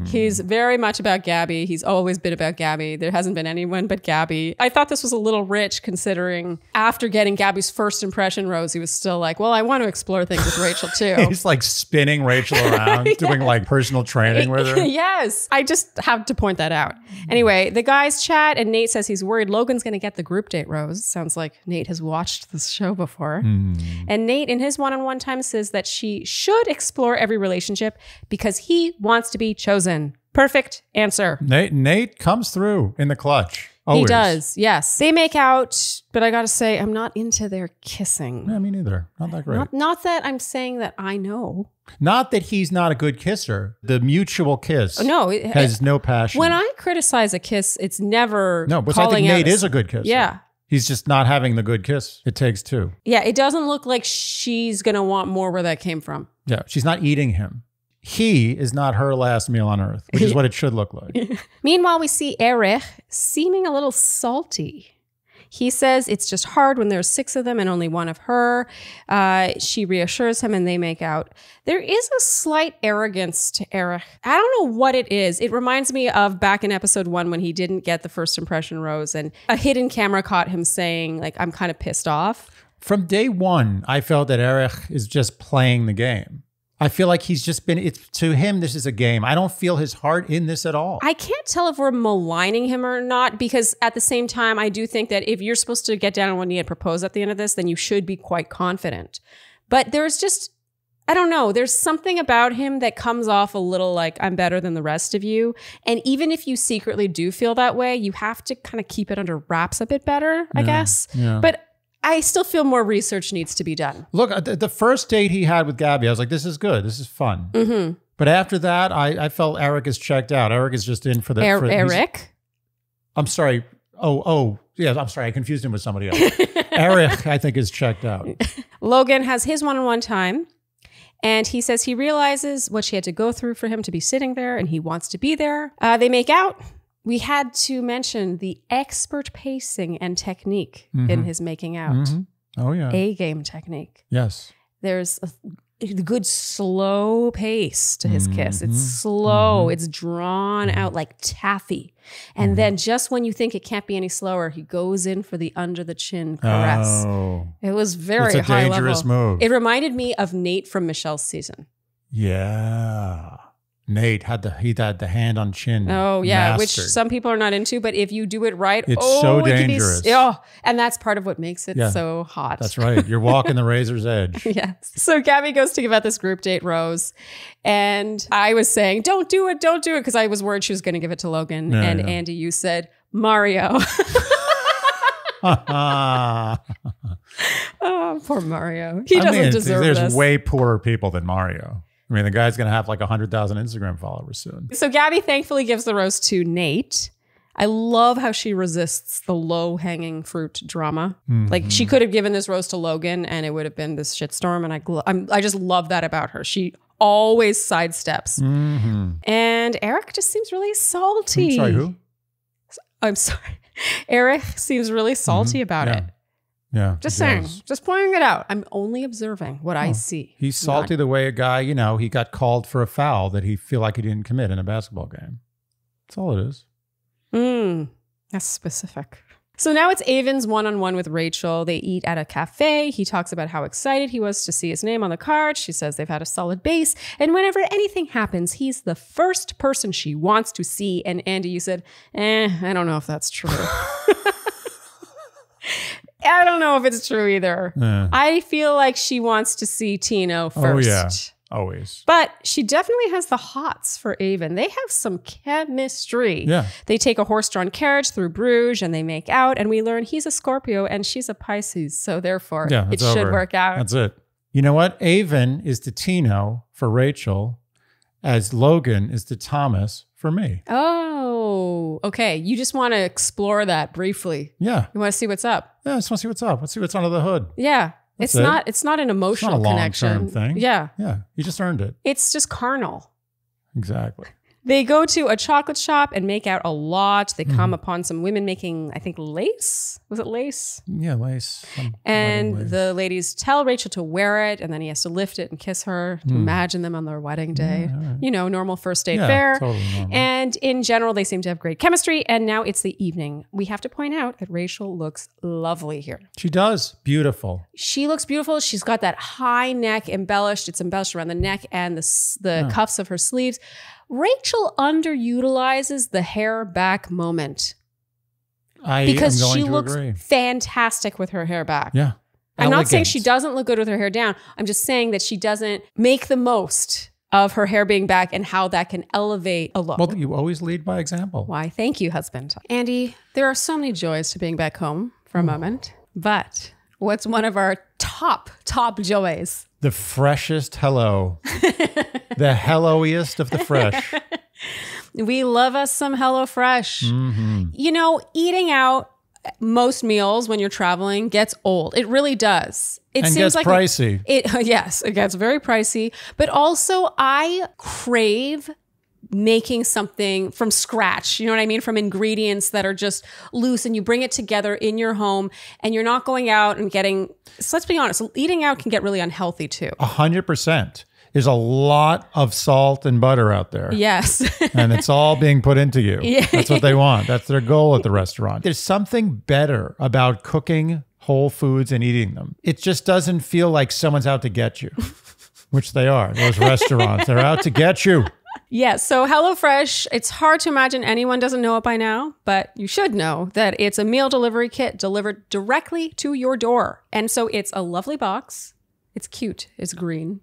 S2: he's very much about Gabby. He's always been about Gabby. There hasn't been anyone but Gabby. I thought this was a little rich considering after getting Gabby's first impression rose, he was still like, well, I want to explore things with Rachel too.
S1: He's like spinning Rachel around, doing like personal training with her.
S2: Yes, I just have to point that out. Anyway, the guys chat and Nate says he's worried Logan's going to get the group date rose. Sounds like Nate has watched this show before. And Nate in his one-on-one time says that she should explore every relationship because he wants to be chosen. Perfect answer.
S1: Nate comes through in the clutch. Always.
S2: He does, yes. They make out, but I gotta say, I'm not into their kissing.
S1: Yeah, me neither. Not that great.
S2: Not that I'm saying that I know.
S1: Not that he's not a good kisser. The mutual kiss
S2: it
S1: has no passion.
S2: When I criticize a kiss, it's never
S1: No, but I think Nate is a good kisser.
S2: Yeah.
S1: He's just not having the good kiss. It takes two.
S2: Yeah, it doesn't look like she's gonna want more where that came from.
S1: Yeah, she's not eating him. He is not her last meal on earth, which is what it should look like.
S2: Meanwhile, we see Erich seeming a little salty. He says it's just hard when there's 6 of them and only one of her. She reassures him and they make out. There is a slight arrogance to Erich. I don't know what it is. It reminds me of back in episode 1 when he didn't get the first impression rose and a hidden camera caught him saying, like, I'm kind of pissed off.
S1: From day one, I felt that Erich is just playing the game. I feel like he's just been, to him, this is a game. I don't feel his heart in this at all.
S2: I can't tell if we're maligning him or not, because at the same time, I do think that if you're supposed to get down on one knee and propose at the end of this, then you should be quite confident. But there's just, I don't know, there's something about him that comes off a little like, I'm better than the rest of you. And even if you secretly do feel that way, you have to kind of keep it under wraps a bit better, I guess. Yeah. But I still feel more research needs to be done.
S1: Look, the first date he had with Gabby, I was like, this is good. This is fun. Mm-hmm. But after that, I felt Eric is checked out. Eric is just in for the...
S2: Eric?
S1: I'm sorry. Oh, yeah, I'm sorry. I confused him with somebody else. Eric, I think, is checked out.
S2: Logan has his one-on-one time. And he says he realizes what she had to go through for him to be sitting there. And he wants to be there. They make out. We had to mention the expert pacing and technique in his making out. Mm-hmm.
S1: Oh, yeah.
S2: A-game technique.
S1: Yes.
S2: There's a good slow pace to his kiss. It's slow. It's drawn out like taffy. And then just when you think it can't be any slower, he goes in for the under the chin caress. Oh. It was very high level. It's a dangerous move. It reminded me of Nate from Michelle's season.
S1: Yeah. Nate had the hand on chin.
S2: Oh, yeah, mastered. Which some people are not into, but if you do it right,
S1: it's so dangerous.
S2: And that's part of what makes it so hot.
S1: That's right. You're walking the razor's edge.
S2: Yes. So Gabby goes to give out this group date rose. And I was saying, don't do it, because I was worried she was going to give it to Logan. Yeah, and Andy, you said, Mario. Oh, poor Mario. He doesn't deserve this.
S1: There's way poorer people than Mario. I mean, the guy's going to have like 100,000 Instagram followers soon.
S2: So Gabby thankfully gives the rose to Nate. I love how she resists the low-hanging fruit drama. Mm-hmm. Like she could have given this rose to Logan and it would have been this shitstorm. And I just love that about her. She always sidesteps. Mm-hmm. And Eric just seems really salty.
S1: I'm sorry, who?
S2: I'm sorry. Eric seems really salty about it.
S1: Yeah.
S2: Just saying, just pointing it out. I'm only observing what I see.
S1: He's salty the way a guy, he got called for a foul that he feel like he didn't commit in a basketball game. That's all it is.
S2: That's specific. So now it's Aven's one-on-one with Rachel. They eat at a cafe. He talks about how excited he was to see his name on the card. She says they've had a solid base. And whenever anything happens, he's the first person she wants to see. And Andy, you said, I don't know if that's true. I don't know if it's true either. I feel like she wants to see Tino first.
S1: always.
S2: But she definitely has the hots for Aven. They have some chemistry.
S1: Yeah.
S2: They take a horse-drawn carriage through Bruges and they make out. And we learn he's a Scorpio and she's a Pisces. So therefore, it should work out.
S1: That's it. You know what? Aven is to Tino for Rachel, as Logan is to Thomas for me.
S2: Oh, okay. You just want to explore that briefly.
S1: Yeah.
S2: You want to see what's up.
S1: Yeah, I just want to see what's up. Let's see what's under the hood.
S2: Yeah. It's not an emotional connection.
S1: It's not a long-term thing.
S2: Yeah.
S1: Yeah. You just earned it.
S2: It's just carnal.
S1: Exactly.
S2: They go to a chocolate shop and make out a lot. They come upon some women making, I think, lace. Was it lace?
S1: Yeah, lace.
S2: And
S1: lace.
S2: the ladies tell Rachel to wear it, and then he has to lift it and kiss her to imagine them on their wedding day.
S1: Yeah, right.
S2: You know, normal first date fare.
S1: Totally normal.
S2: And in general, they seem to have great chemistry. And now it's the evening. We have to point out that Rachel looks lovely here.
S1: She does. Beautiful.
S2: She looks beautiful. She's got that high neck embellished. It's embellished around the neck and the cuffs of her sleeves. Rachel underutilizes the hair back moment because she looks fantastic with her hair back.
S1: Yeah.
S2: I'm not saying she doesn't look good with her hair down. I'm just saying that she doesn't make the most of her hair being back and how that can elevate a look.
S1: Well, you always lead by example.
S2: Why? Thank you, husband. Andy, there are so many joys to being back home for a moment, but what's one of our top joys?
S1: The freshest hello. The helloiest of the fresh.
S2: We love us some HelloFresh. You know, eating out most meals when you're traveling gets old. It really does. It seems
S1: gets
S2: like
S1: pricey.
S2: Yes, it gets very pricey. But also, I crave making something from scratch, you know what I mean? From ingredients that are just loose and you bring it together in your home and you're not going out and getting, so let's be honest, eating out can get really unhealthy too.
S1: 100%. There's a lot of salt and butter out there.
S2: Yes.
S1: And it's all being put into you.
S2: Yeah.
S1: That's what they want. That's their goal at the restaurant. There's something better about cooking whole foods and eating them. It just doesn't feel like someone's out to get you, which they are. Those restaurants, they're out to get you.
S2: Yeah, so HelloFresh, it's hard to imagine anyone doesn't know it by now, but you should know that it's a meal delivery kit delivered directly to your door. And so it's a lovely box. It's cute. It's green.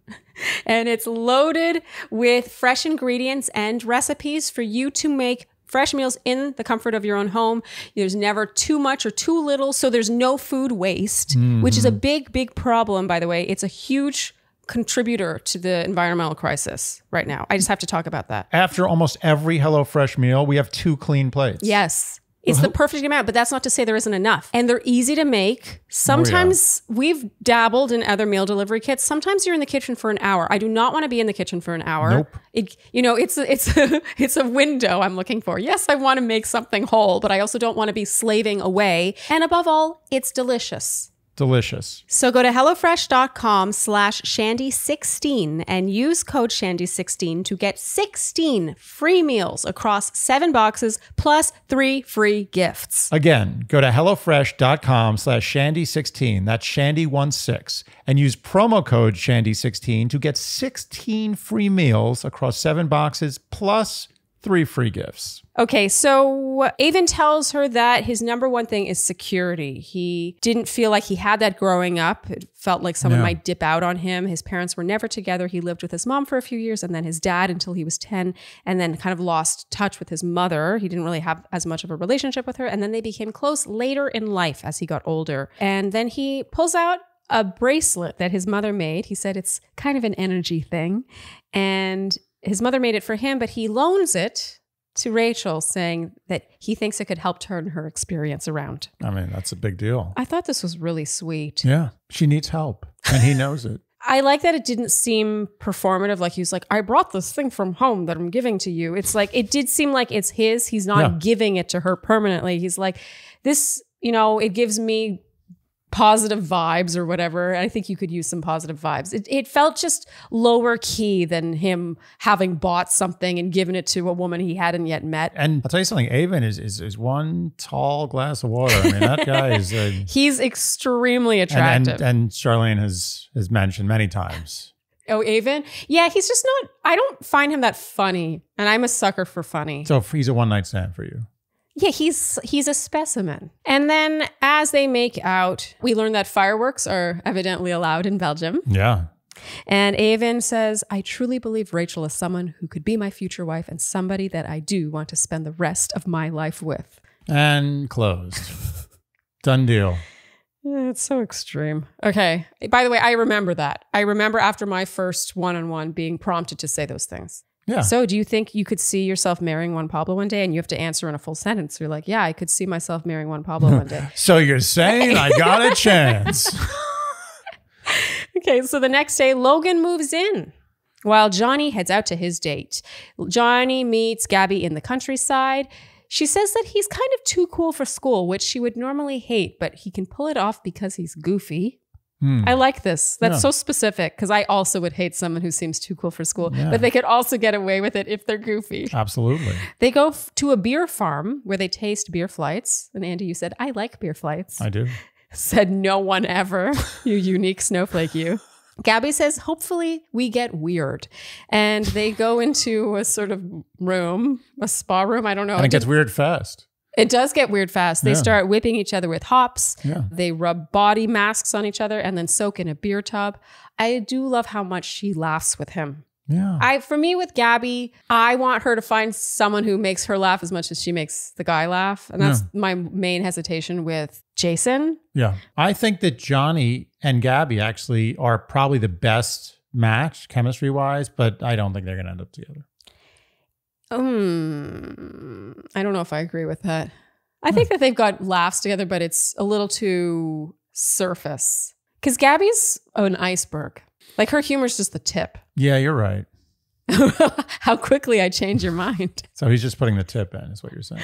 S2: And it's loaded with fresh ingredients and recipes for you to make fresh meals in the comfort of your own home. There's never too much or too little, so there's no food waste, which is a big problem, by the way. It's a huge contributor to the environmental crisis right now. I just have to talk about that.
S1: After almost every HelloFresh meal, we have 2 clean plates.
S2: Yes. It's the perfect amount, but that's not to say there isn't enough. And they're easy to make. Sometimes we've dabbled in other meal delivery kits. Sometimes you're in the kitchen for an hour. I do not want to be in the kitchen for an hour.
S1: Nope.
S2: It's a window I'm looking for. Yes, I want to make something whole, but I also don't want to be slaving away. And above all, it's delicious.
S1: Delicious.
S2: So go to HelloFresh.com/Shandy16 and use code Shandy16 to get 16 free meals across 7 boxes plus 3 free gifts.
S1: Again, go to HelloFresh.com/Shandy16. That's Shandy16 and use promo code Shandy16 to get 16 free meals across 7 boxes plus 3 free gifts.
S2: Okay, so Aven tells her that his number one thing is security. He didn't feel like he had that growing up. It felt like someone might dip out on him. His parents were never together. He lived with his mom for a few years and then his dad until he was 10 and then kind of lost touch with his mother. He didn't really have as much of a relationship with her. And then they became close later in life as he got older. And then he pulls out a bracelet that his mother made. He said it's kind of an energy thing. And his mother made it for him, but he loans it to Rachel, saying that he thinks it could help turn her experience around.
S1: I mean, that's a big deal.
S2: I thought this was really sweet.
S1: Yeah, she needs help, and he knows it.
S2: I like that it didn't seem performative. Like he was like, I brought this thing from home that I'm giving to you. It's like, it did seem like it's his. He's not giving it to her permanently. He's like, this, it gives me positive vibes or whatever. I think you could use some positive vibes. It felt just lower key than him having bought something and given it to a woman he hadn't yet met.
S1: And I'll tell you something, Aven is one tall glass of water. I mean, that guy is...
S2: he's extremely attractive.
S1: And Sharleen has mentioned many times.
S2: Oh, Aven? Yeah, he's just not... I don't find him that funny. And I'm a sucker for funny.
S1: So he's a one-night stand for you.
S2: Yeah, he's a specimen. And then as they make out, we learn that fireworks are evidently allowed in Belgium.
S1: Yeah.
S2: And Aven says, I truly believe Rachel is someone who could be my future wife and somebody that I do want to spend the rest of my life with.
S1: And closed. Done deal.
S2: It's so extreme. Okay. By the way, I remember that. I remember after my first one-on-one being prompted to say those things.
S1: Yeah.
S2: So do you think you could see yourself marrying Juan Pablo one day? And you have to answer in a full sentence. You're like, yeah, I could see myself marrying Juan Pablo one day.
S1: So you're saying I got a chance.
S2: Okay, so the next day, Logan moves in while Johnny heads out to his date. Johnny meets Gabby in the countryside. She says that he's kind of too cool for school, which she would normally hate, but he can pull it off because he's goofy. I like this. That's so specific because I also would hate someone who seems too cool for school, but they could also get away with it if they're goofy.
S1: Absolutely.
S2: They go to a beer farm where they taste beer flights. And Andy, you said, I like beer flights.
S1: I do.
S2: Said no one ever. You unique snowflake, you. Gabby says, hopefully we get weird. And they go into a sort of room, a spa room. I don't know.
S1: And it gets weird fast.
S2: It does get weird fast. They start whipping each other with hops.
S1: Yeah.
S2: They rub body masks on each other and then soak in a beer tub. I do love how much she laughs with him.
S1: Yeah.
S2: For me with Gabby, I want her to find someone who makes her laugh as much as she makes the guy laugh. And that's my main hesitation with Jason.
S1: Yeah. I think that Johnny and Gabby actually are probably the best match chemistry-wise, but I don't think they're going to end up together.
S2: I don't know if I agree with that. I think that they've got laughs together, but it's a little too surface. Because Gabby's an iceberg. Like her humor is just the tip.
S1: Yeah, you're right.
S2: How quickly I change your mind.
S1: So he's just putting the tip in, is what you're saying.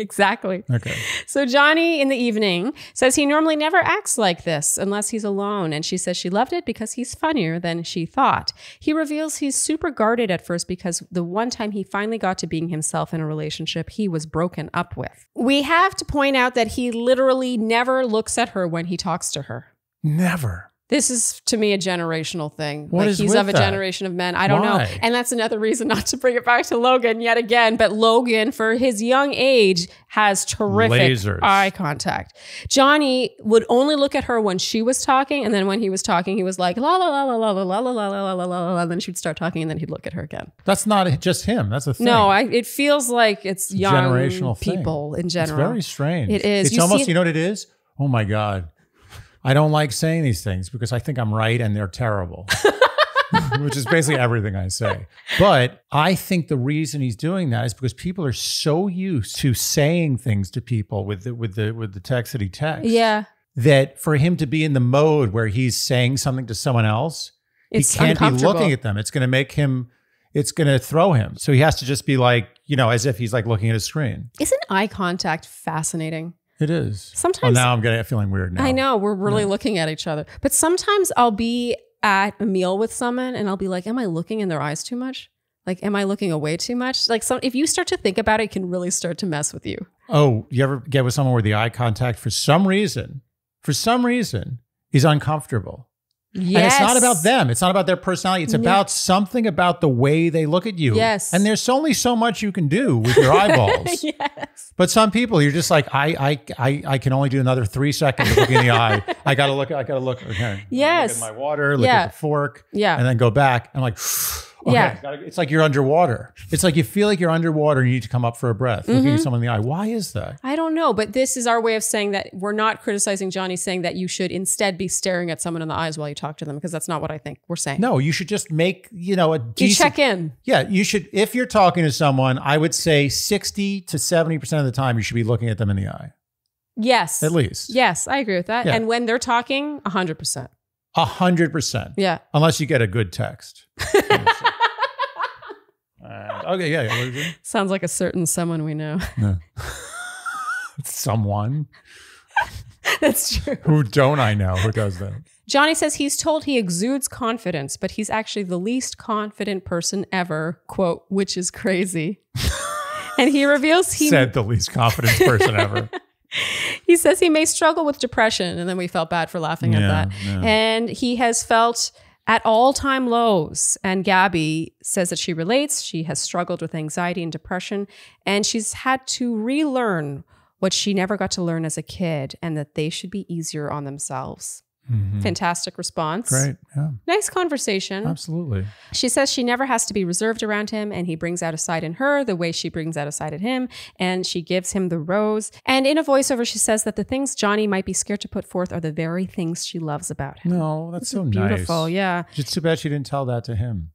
S2: Exactly.
S1: Okay.
S2: So Johnny in the evening says he normally never acts like this unless he's alone. And she says she loved it because he's funnier than she thought. He reveals he's super guarded at first because the one time he finally got to being himself in a relationship, he was broken up with. We have to point out that he literally never looks at her when he talks to her.
S1: Never.
S2: This is, to me, a generational thing.
S1: What is
S2: he's
S1: with
S2: of a
S1: that?
S2: generation of men. I don't know.
S1: Why?
S2: And that's another reason not to bring it back to Logan yet again. But Logan, for his young age, has terrific
S1: Lasers.
S2: eye contact. Johnny would only look at her when she was talking. And then when he was talking, he was like, la, la, la, la, la, la, la, la, la, la, la, la, la. And then she'd start talking and then he'd look at her again.
S1: That's not just him. That's a thing.
S2: No, it feels like it's young
S1: generational
S2: people
S1: thing.
S2: in general.
S1: It's very strange.
S2: It is.
S1: It's almost, you know what it is? Oh my God. I don't like saying these things because I think I'm right and they're terrible, which is basically everything I say. But I think the reason he's doing that is because people are so used to saying things to people with the text that he texts.
S2: Yeah.
S1: That for him to be in the mode where he's saying something to someone else,
S2: It's
S1: he can't be
S2: uncomfortable.
S1: looking at them. It's going to make him, it's going to throw him. So he has to just be like, you know, as if he's like looking at a screen.
S2: Isn't eye contact fascinating?
S1: It is.
S2: Sometimes-
S1: now I'm feeling weird now.
S2: I know, we're really looking at each other. But sometimes I'll be at a meal with someone and I'll be like, am I looking in their eyes too much? Like, am I looking away too much? Like, if you start to think about it, it can really start to mess with you.
S1: Oh, you ever get with someone where the eye contact for some reason is uncomfortable?
S2: Yes.
S1: And it's not about them. It's not about their personality. It's about something about the way they look at you.
S2: Yes.
S1: And there's only so much you can do with your eyeballs.
S2: Yes.
S1: But some people, you're just like, I can only do another 3 seconds of looking in the eye. I gotta look. Okay.
S2: Yes.
S1: Look at my water, look at the fork.
S2: Yeah.
S1: And then go back. I'm like, okay.
S2: Yeah.
S1: It's like you're underwater. It's like you feel like you're underwater and you need to come up for a breath, looking at someone in the eye. Why is that?
S2: I don't know, but this is our way of saying that we're not criticizing Johnny, saying that you should instead be staring at someone in the eyes while you talk to them, because that's not what I think we're saying.
S1: No, you should just make, a decent...
S2: You check in.
S1: Yeah, you should, if you're talking to someone, I would say 60 to 70% of the time, you should be looking at them in the eye.
S2: Yes.
S1: At least.
S2: Yes, I agree with that.
S1: Yeah.
S2: And when they're talking, 100%.
S1: 100%.
S2: Yeah.
S1: Unless you get a good text. Okay, yeah. What is it?
S2: Sounds like a certain someone we know.
S1: No. Someone.
S2: That's true.
S1: Who don't I know who does that?
S2: Johnny says he's told he exudes confidence, but he's actually the least confident person ever, quote, which is crazy. And he reveals he
S1: said the least confident person ever.
S2: He says he may struggle with depression, and then we felt bad for laughing at that.
S1: Yeah.
S2: And he has felt at all-time lows. And Gabby says that she relates. She has struggled with anxiety and depression, and she's had to relearn what she never got to learn as a kid, and that they should be easier on themselves. Fantastic response.
S1: Great. Yeah.
S2: Nice conversation.
S1: Absolutely.
S2: She says she never has to be reserved around him, and he brings out a side in her the way she brings out a side in him, and she gives him the rose. And in a voiceover, she says that the things Johnny might be scared to put forth are the very things she loves about him.
S1: No, that's so
S2: beautiful.
S1: nice.
S2: Yeah.
S1: It's too bad she didn't tell that to him.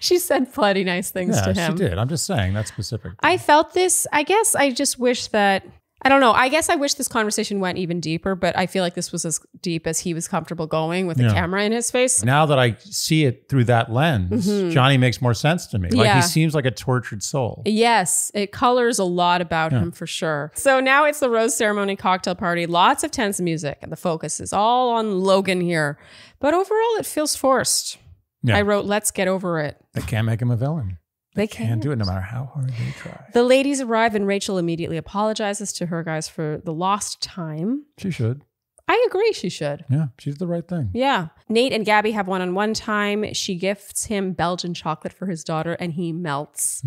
S2: She said plenty nice things to him.
S1: She did. I'm just saying that specific.
S2: I felt this. I guess I just wish that, I don't know. I guess I wish this conversation went even deeper, but I feel like this was as deep as he was comfortable going with the camera in his face.
S1: Now that I see it through that lens, Johnny makes more sense to me. Like he seems like a tortured soul.
S2: Yes, it colors a lot about him for sure. So now it's the rose ceremony cocktail party. Lots of tense music, and the focus is all on Logan here. But overall, it feels forced. Yeah. I wrote, let's get over it.
S1: They can't make him a villain.
S2: They
S1: can't do it no matter how hard they try.
S2: The ladies arrive and Rachel immediately apologizes to her guys for the lost time.
S1: She should.
S2: I agree she should.
S1: Yeah, she's the right thing.
S2: Yeah. Nate and Gabby have one-on-one time. She gifts him Belgian chocolate for his daughter and he melts.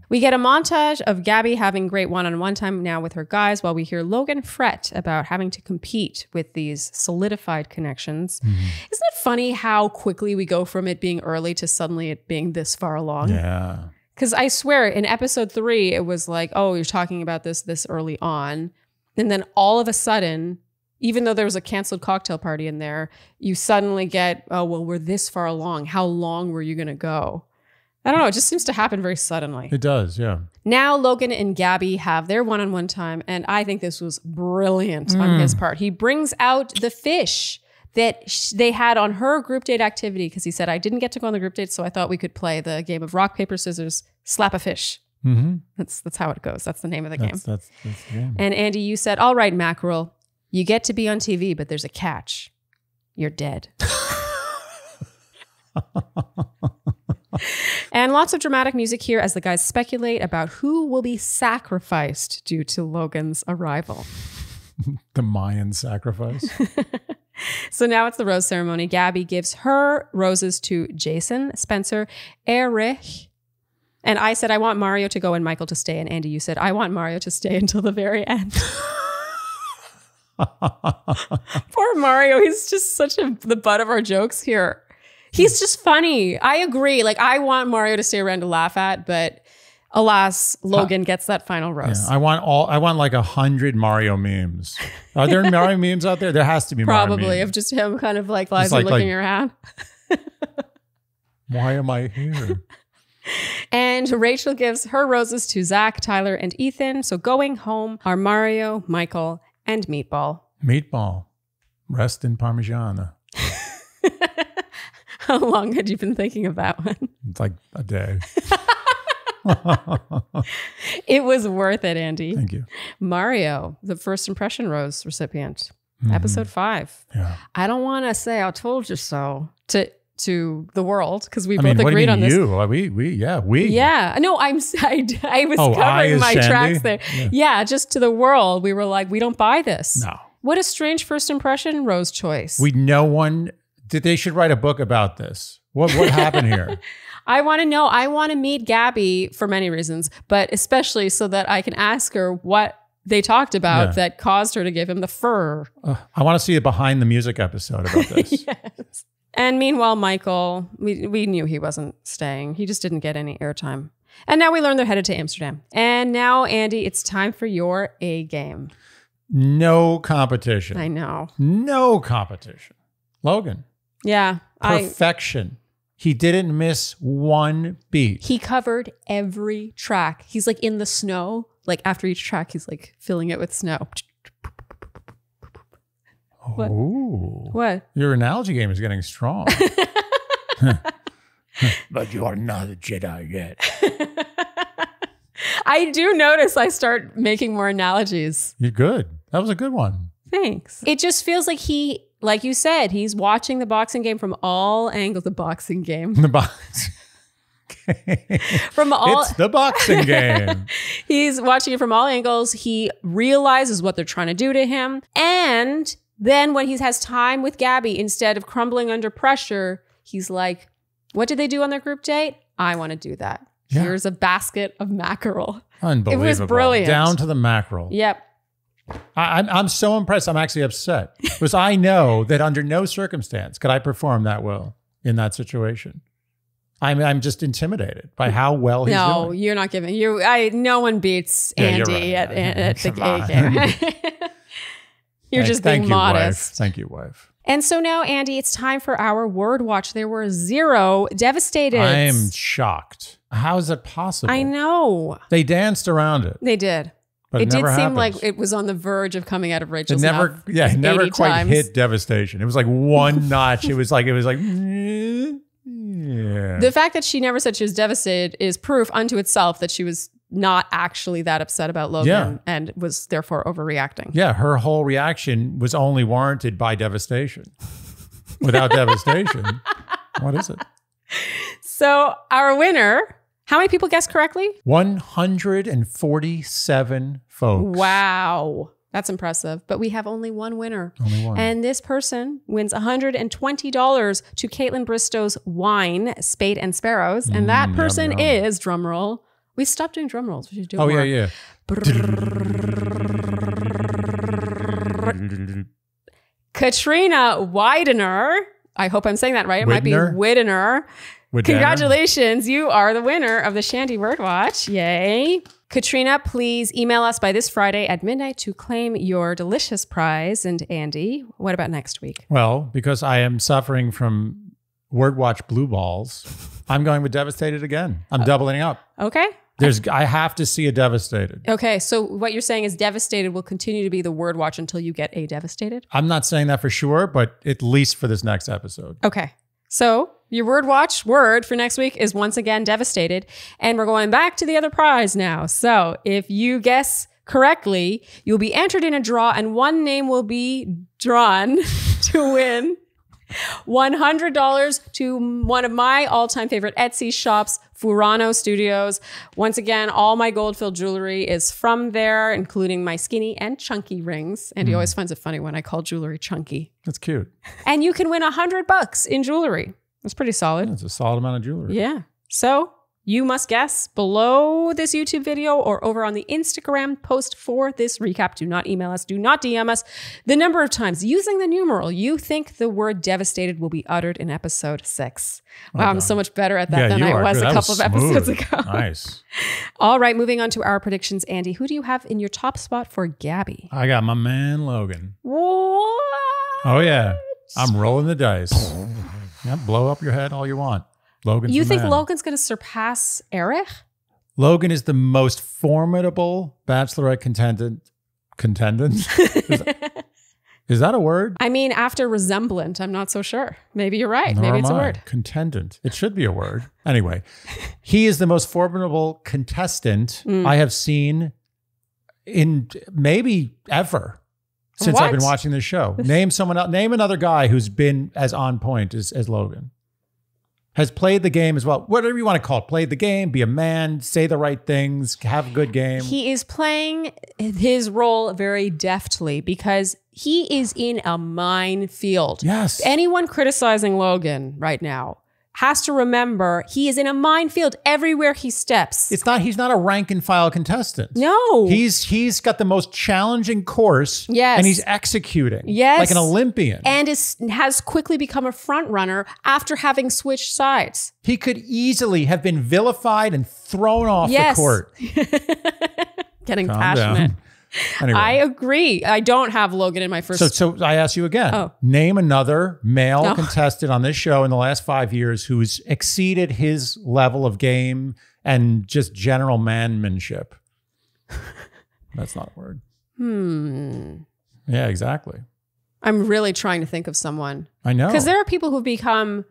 S2: We get a montage of Gabby having great one-on-one time now with her guys while we hear Logan fret about having to compete with these solidified connections. Isn't it funny how quickly we go from it being early to suddenly it being this far along?
S1: Yeah.
S2: Because I swear in episode 3, it was like, oh, you're talking about this early on. And then all of a sudden, even though there was a canceled cocktail party in there, you suddenly get, oh, well, we're this far along. How long were you going to go? I don't know. It just seems to happen very suddenly.
S1: It does, yeah.
S2: Now Logan and Gabby have their one-on-one time, and I think this was brilliant on his part. He brings out the fish that they had on her group date activity because he said, I didn't get to go on the group date, so I thought we could play the game of rock, paper, scissors, slap a fish. That's how it goes. That's the name of the game.
S1: That's the game.
S2: And Andy, you said, all right, Mackerel. You get to be on TV, but there's a catch. You're dead. And lots of dramatic music here as the guys speculate about who will be sacrificed due to Logan's arrival.
S1: The Mayan sacrifice.
S2: So now it's the rose ceremony. Gabby gives her roses to Jason, Spencer, Erich. And I said, I want Mario to go and Michael to stay. And Andy, you said, I want Mario to stay until the very end. Poor Mario. He's just the butt of our jokes here. He's just funny. I agree. Like, I want Mario to stay around to laugh at, but alas, Logan gets that final rose.
S1: Yeah, I want like 100 Mario memes. Are there Mario memes out there? There has to be
S2: probably
S1: Mario memes.
S2: Of just him kind of like looking around.
S1: Why am I here?
S2: And Rachel gives her roses to Zach, Tyler, and Ethan. So going home are Mario, Michael, and Meatball.
S1: Meatball. Rest in Parmigiana.
S2: How long had you been thinking of that one?
S1: It's like a day.
S2: It was worth it, Andy.
S1: Thank you.
S2: Mario, the first impression rose recipient. Episode 5.
S1: Yeah.
S2: I don't want to say I told you so to the world because we both agreed on this.
S1: We.
S2: Yeah. No, I was covering my
S1: Shandy?
S2: tracks there. Yeah, just to the world. We were like, we don't buy this.
S1: No.
S2: What a strange first impression rose choice.
S1: They should write a book about this. What happened here?
S2: I want to know. I want to meet Gabby for many reasons, but especially so that I can ask her what they talked about that caused her to give him the fur.
S1: I want to see a behind the music episode about this.
S2: Yes. And meanwhile, Michael, we knew he wasn't staying. He just didn't get any airtime. And now we learned they're headed to Amsterdam. And now, Andy, it's time for your A game.
S1: No competition.
S2: I know.
S1: No competition. Logan.
S2: Yeah.
S1: Perfection. He didn't miss one beat.
S2: He covered every track. He's like in the snow. Like after each track, he's like filling it with snow. What?
S1: Ooh.
S2: What?
S1: Your analogy game is getting strong. But you are not a Jedi yet.
S2: I do notice I start making more analogies.
S1: You're good. That was a good one.
S2: Thanks. It just feels like like you said, he's watching the boxing game from all angles. The boxing game.
S1: The boxing game. It's the boxing game.
S2: He's watching it from all angles. He realizes what they're trying to do to him. And then when he has time with Gabby, instead of crumbling under pressure, he's like, what did they do on their group date? I want to do that. Yeah. Here's a basket of mackerel.
S1: Unbelievable.
S2: It was brilliant.
S1: Down to the mackerel.
S2: Yep.
S1: I'm so impressed. I'm actually upset because I know that under no circumstance could I perform that well in that situation. I'm just intimidated by how well he's doing.
S2: No, you're not giving no one beats Andy
S1: right.
S2: at the gay game. You're just being modest.
S1: Thank you, wife.
S2: And so now, Andy, it's time for our word watch. There were 0 devastated.
S1: I am shocked. How is that possible?
S2: I know.
S1: They danced around it.
S2: They did.
S1: But
S2: it did
S1: never
S2: seem
S1: happens.
S2: like it was on the verge of coming out of Rachel's
S1: it never,
S2: mouth.
S1: Yeah, it never
S2: 80
S1: quite
S2: times.
S1: hit devastation. It was like one notch. It was like, yeah.
S2: The fact that she never said she was devastated is proof unto itself that she was not actually that upset about Logan and was therefore overreacting.
S1: Yeah, her whole reaction was only warranted by devastation. Without devastation, what is it?
S2: So our winner, how many people guessed correctly?
S1: 147 folks.
S2: Wow. That's impressive. But we have only one winner.
S1: Only one.
S2: And this person wins $120 to Caitlin Bristow's wine, Spade and Sparrows. And that person is, drumroll. We stopped doing drum rolls. We should do it more.
S1: Yeah.
S2: Katrina Widener. I hope I'm saying that right. It might be Widener. Congratulations. You are the winner of the Shandy Word Watch. Yay. Katrina, please email us by this Friday at midnight to claim your delicious prize. And Andy, what about next week?
S1: Well, because I am suffering from Word Watch blue balls, I'm going with Devastated again. I'm doubling up.
S2: Okay.
S1: I have to see a Devastated.
S2: Okay, so what you're saying is Devastated will continue to be the word watch until you get a Devastated?
S1: I'm not saying that for sure, but at least for this next episode.
S2: Okay, so your word watch word for next week is once again Devastated, and we're going back to the other prize now. So if you guess correctly, you'll be entered in a draw, and one name will be drawn to win $100 to one of my all-time favorite Etsy shops, Furano Studios. Once again, all my gold-filled jewelry is from there, including my skinny and chunky rings. And he always finds it funny when I call jewelry chunky.
S1: That's cute.
S2: And you can win $100 in jewelry. That's pretty solid.
S1: That's a solid amount of jewelry.
S2: Yeah. So you must guess below this YouTube video or over on the Instagram post for this recap. Do not email us. Do not DM us. The number of times using the numeral you think the word devastated will be uttered in episode 6. Wow, I'm so much better at that than I was a couple of episodes ago.
S1: Nice.
S2: All right, moving on to our predictions. Andy, who do you have in your top spot for Gabby?
S1: I got my man, Logan.
S2: What?
S1: Oh, yeah. I'm rolling the dice. Yeah, blow up your head all you want. Logan's
S2: you think
S1: man.
S2: Logan's going to surpass Erich?
S1: Logan is the most formidable Bachelorette contendant. Is that a word?
S2: I mean, after resemblant, I'm not so sure. Maybe you're right.
S1: Nor
S2: Maybe it's a
S1: am I.
S2: word.
S1: Contendant. It should be a word. Anyway, he is the most formidable contestant I have seen in maybe ever since I've been watching this show. Name someone else. Name another guy who's been as on point as Logan. Has played the game as well. Whatever you want to call it. Played the game, be a man, say the right things, have a good game.
S2: He is playing his role very deftly because he is in a minefield.
S1: Yes.
S2: Anyone criticizing Logan right now has to remember he is in a minefield everywhere he steps.
S1: He's not a rank and file contestant.
S2: No.
S1: He's got the most challenging course.
S2: Yes.
S1: And he's executing.
S2: Yes.
S1: Like an Olympian.
S2: And has quickly become a front runner after having switched sides.
S1: He could easily have been vilified and thrown off the court.
S2: Getting
S1: Calm
S2: passionate.
S1: down. Anyway.
S2: I agree. I don't have Logan in my first.
S1: So I ask you again.
S2: Oh.
S1: Name another male contestant on this show in the last 5 years who's exceeded his level of game and just general manmanship. That's not a word. Yeah, exactly.
S2: I'm really trying to think of someone.
S1: I know.
S2: Because there are people who've become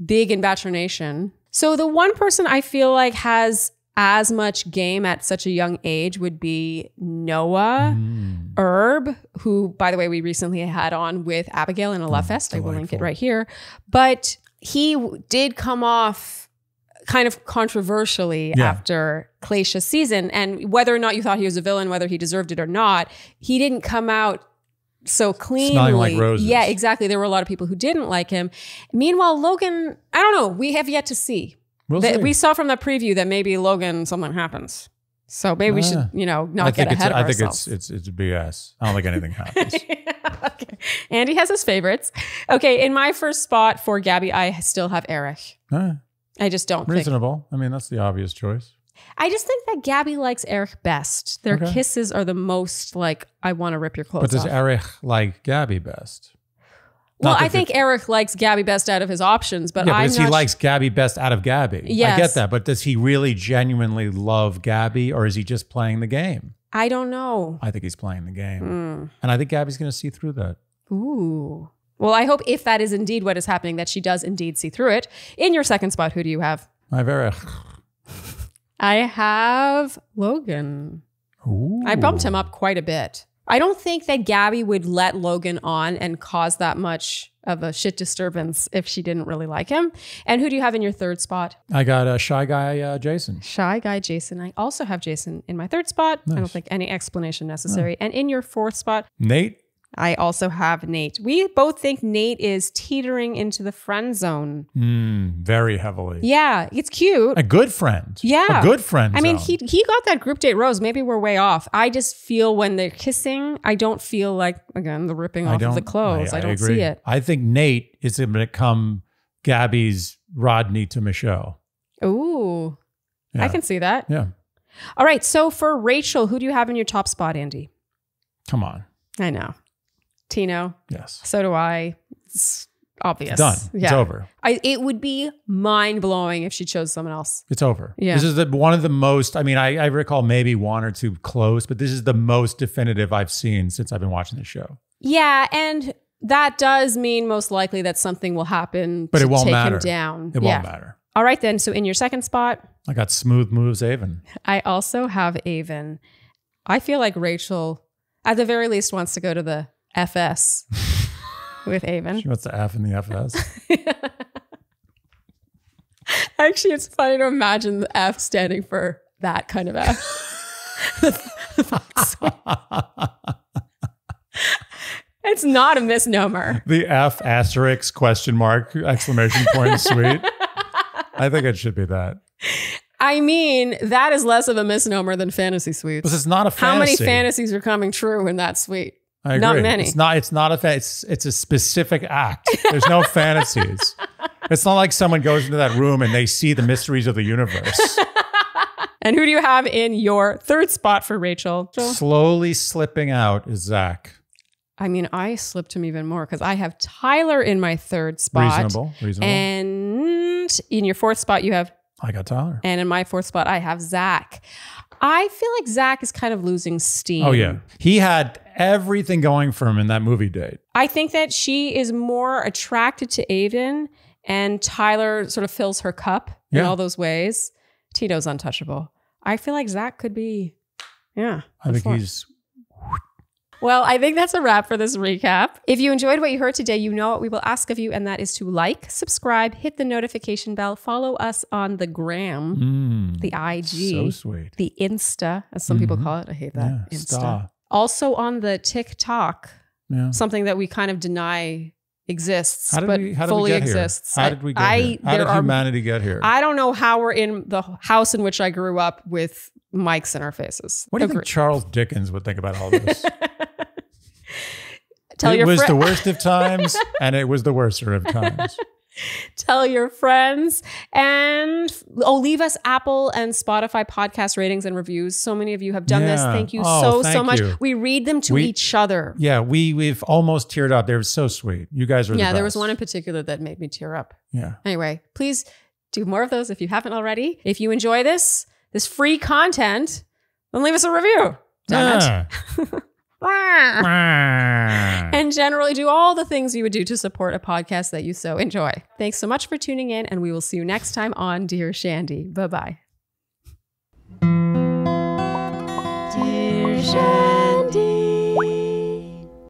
S2: big in Bachelor Nation. So the one person I feel like has as much game at such a young age would be Noah Erb, who, by the way, we recently had on with Abigail in a Love Fest. I will link it right here. But he did come off kind of controversially after Claysha's season. And whether or not you thought he was a villain, whether he deserved it or not, he didn't come out so cleanly.
S1: Smelling like roses.
S2: Yeah, exactly. There were a lot of people who didn't like him. Meanwhile, Logan, I don't know. We have yet to see.
S1: We'll see.
S2: We saw from the preview that maybe Logan, something happens. So maybe we should, not get ahead of ourselves.
S1: I think it's BS. I don't think anything happens.
S2: Okay. Andy has his favorites. Okay, in my first spot for Gabby, I still have Eric. I just don't think.
S1: Reasonable. I mean, that's the obvious choice.
S2: I just think that Gabby likes Eric best. Their kisses are the most like, I want to rip your clothes off.
S1: But does Eric like Gabby best?
S2: Well, I think Eric likes Gabby best out of his options, but
S1: he likes Gabby best out of Gabby.
S2: Yes.
S1: I get that, but does he really genuinely love Gabby, or is he just playing the game?
S2: I don't know.
S1: I think he's playing the game. And I think Gabby's going to see through that.
S2: Ooh. Well, I hope if that is indeed what is happening, that she does indeed see through it. In your second spot, who do you have?
S1: I have Eric.
S2: I have Logan.
S1: Ooh.
S2: I bumped him up quite a bit. I don't think that Gabby would let Logan on and cause that much of a shit disturbance if she didn't really like him. And who do you have in your third spot?
S1: I got a shy guy, Jason.
S2: Shy guy, Jason. I also have Jason in my third spot. Nice. I don't think any explanation necessary. No. And in your fourth spot?
S1: Nate.
S2: I also have Nate. We both think Nate is teetering into the friend zone.
S1: Very heavily.
S2: Yeah, it's cute.
S1: A good friend.
S2: Yeah.
S1: A good friend.
S2: I mean, he got that group date rose. Maybe we're way off. I just feel when they're kissing, I don't feel like, again, the ripping off of the clothes. I don't
S1: agree.
S2: see it.
S1: I think Nate is going to become Gabby's Rodney to Michelle.
S2: Ooh. Yeah. I can see that.
S1: Yeah.
S2: All right. So for Rachel, who do you have in your top spot, Andy?
S1: Come on.
S2: I know. Tino.
S1: Yes.
S2: So do I. It's obvious.
S1: Done.
S2: Yeah.
S1: It's over.
S2: It would be mind-blowing if she chose someone else.
S1: It's over.
S2: Yeah.
S1: This is one of the most, I mean, I recall maybe one or two close, but this is the most definitive I've seen since I've been watching the show.
S2: Yeah, and that does mean most likely that something will happen
S1: but
S2: to
S1: it won't
S2: take
S1: matter.
S2: him down.
S1: It won't matter.
S2: All right then, so in your second spot?
S1: I got smooth moves Aven.
S2: I also have Aven. I feel like Rachel, at the very least, wants to go to the FS with Aven.
S1: She wants to F in the FS.
S2: Actually, it's funny to imagine the F standing for that kind of F. It's not a misnomer.
S1: The F asterisk question mark exclamation point suite. I think it should be that.
S2: I mean, that is less of a misnomer than fantasy suites.
S1: Because it's not a fantasy.
S2: How many fantasies are coming true in that suite?
S1: I agree.
S2: Not many.
S1: It's not it's a specific act. There's no fantasies. It's not like someone goes into that room and they see the mysteries of the universe.
S2: And who do you have in your third spot for Rachel?
S1: Slowly slipping out is Zach.
S2: I mean, I slipped him even more because I have Tyler in my third spot.
S1: Reasonable.
S2: And in your fourth spot, you have...
S1: I got Tyler.
S2: And in my fourth spot, I have Zach. I feel like Zach is kind of losing steam.
S1: Oh, yeah. He had everything going for him in that movie date.
S2: I think that she is more attracted to Aven, and Tyler sort of fills her cup in all those ways. Tito's untouchable. I feel like Zach could be,
S1: I think he's...
S2: Well, I think that's a wrap for this recap. If you enjoyed what you heard today, you know what we will ask of you, and that is to like, subscribe, hit the notification bell, follow us on the gram, the IG,
S1: so sweet,
S2: the Insta, as some people call it. I hate that.
S1: Yeah,
S2: Insta.
S1: Star.
S2: Also on the TikTok, something that we kind of deny exists, fully exists.
S1: How did we get here? How did humanity get here?
S2: I don't know how we're in the house in which I grew up with mics in our faces.
S1: What do you think Charles Dickens would think about all this?
S2: It
S1: was the worst of times, and it was the worser of times.
S2: Tell your friends, and leave us Apple and Spotify podcast ratings and reviews. So many of you have done this. Thank you so much. We read them to each other.
S1: Yeah, we've almost teared up. They're so sweet. You guys are the best.
S2: There was one in particular that made me tear up.
S1: Yeah.
S2: Anyway, please do more of those if you haven't already. If you enjoy this free content, then leave us a review. Damn it. And generally do all the things you would do to support a podcast that you so enjoy. Thanks so much for tuning in, and we will see you next time on Dear Shandy. Bye-bye. Dear Shandy.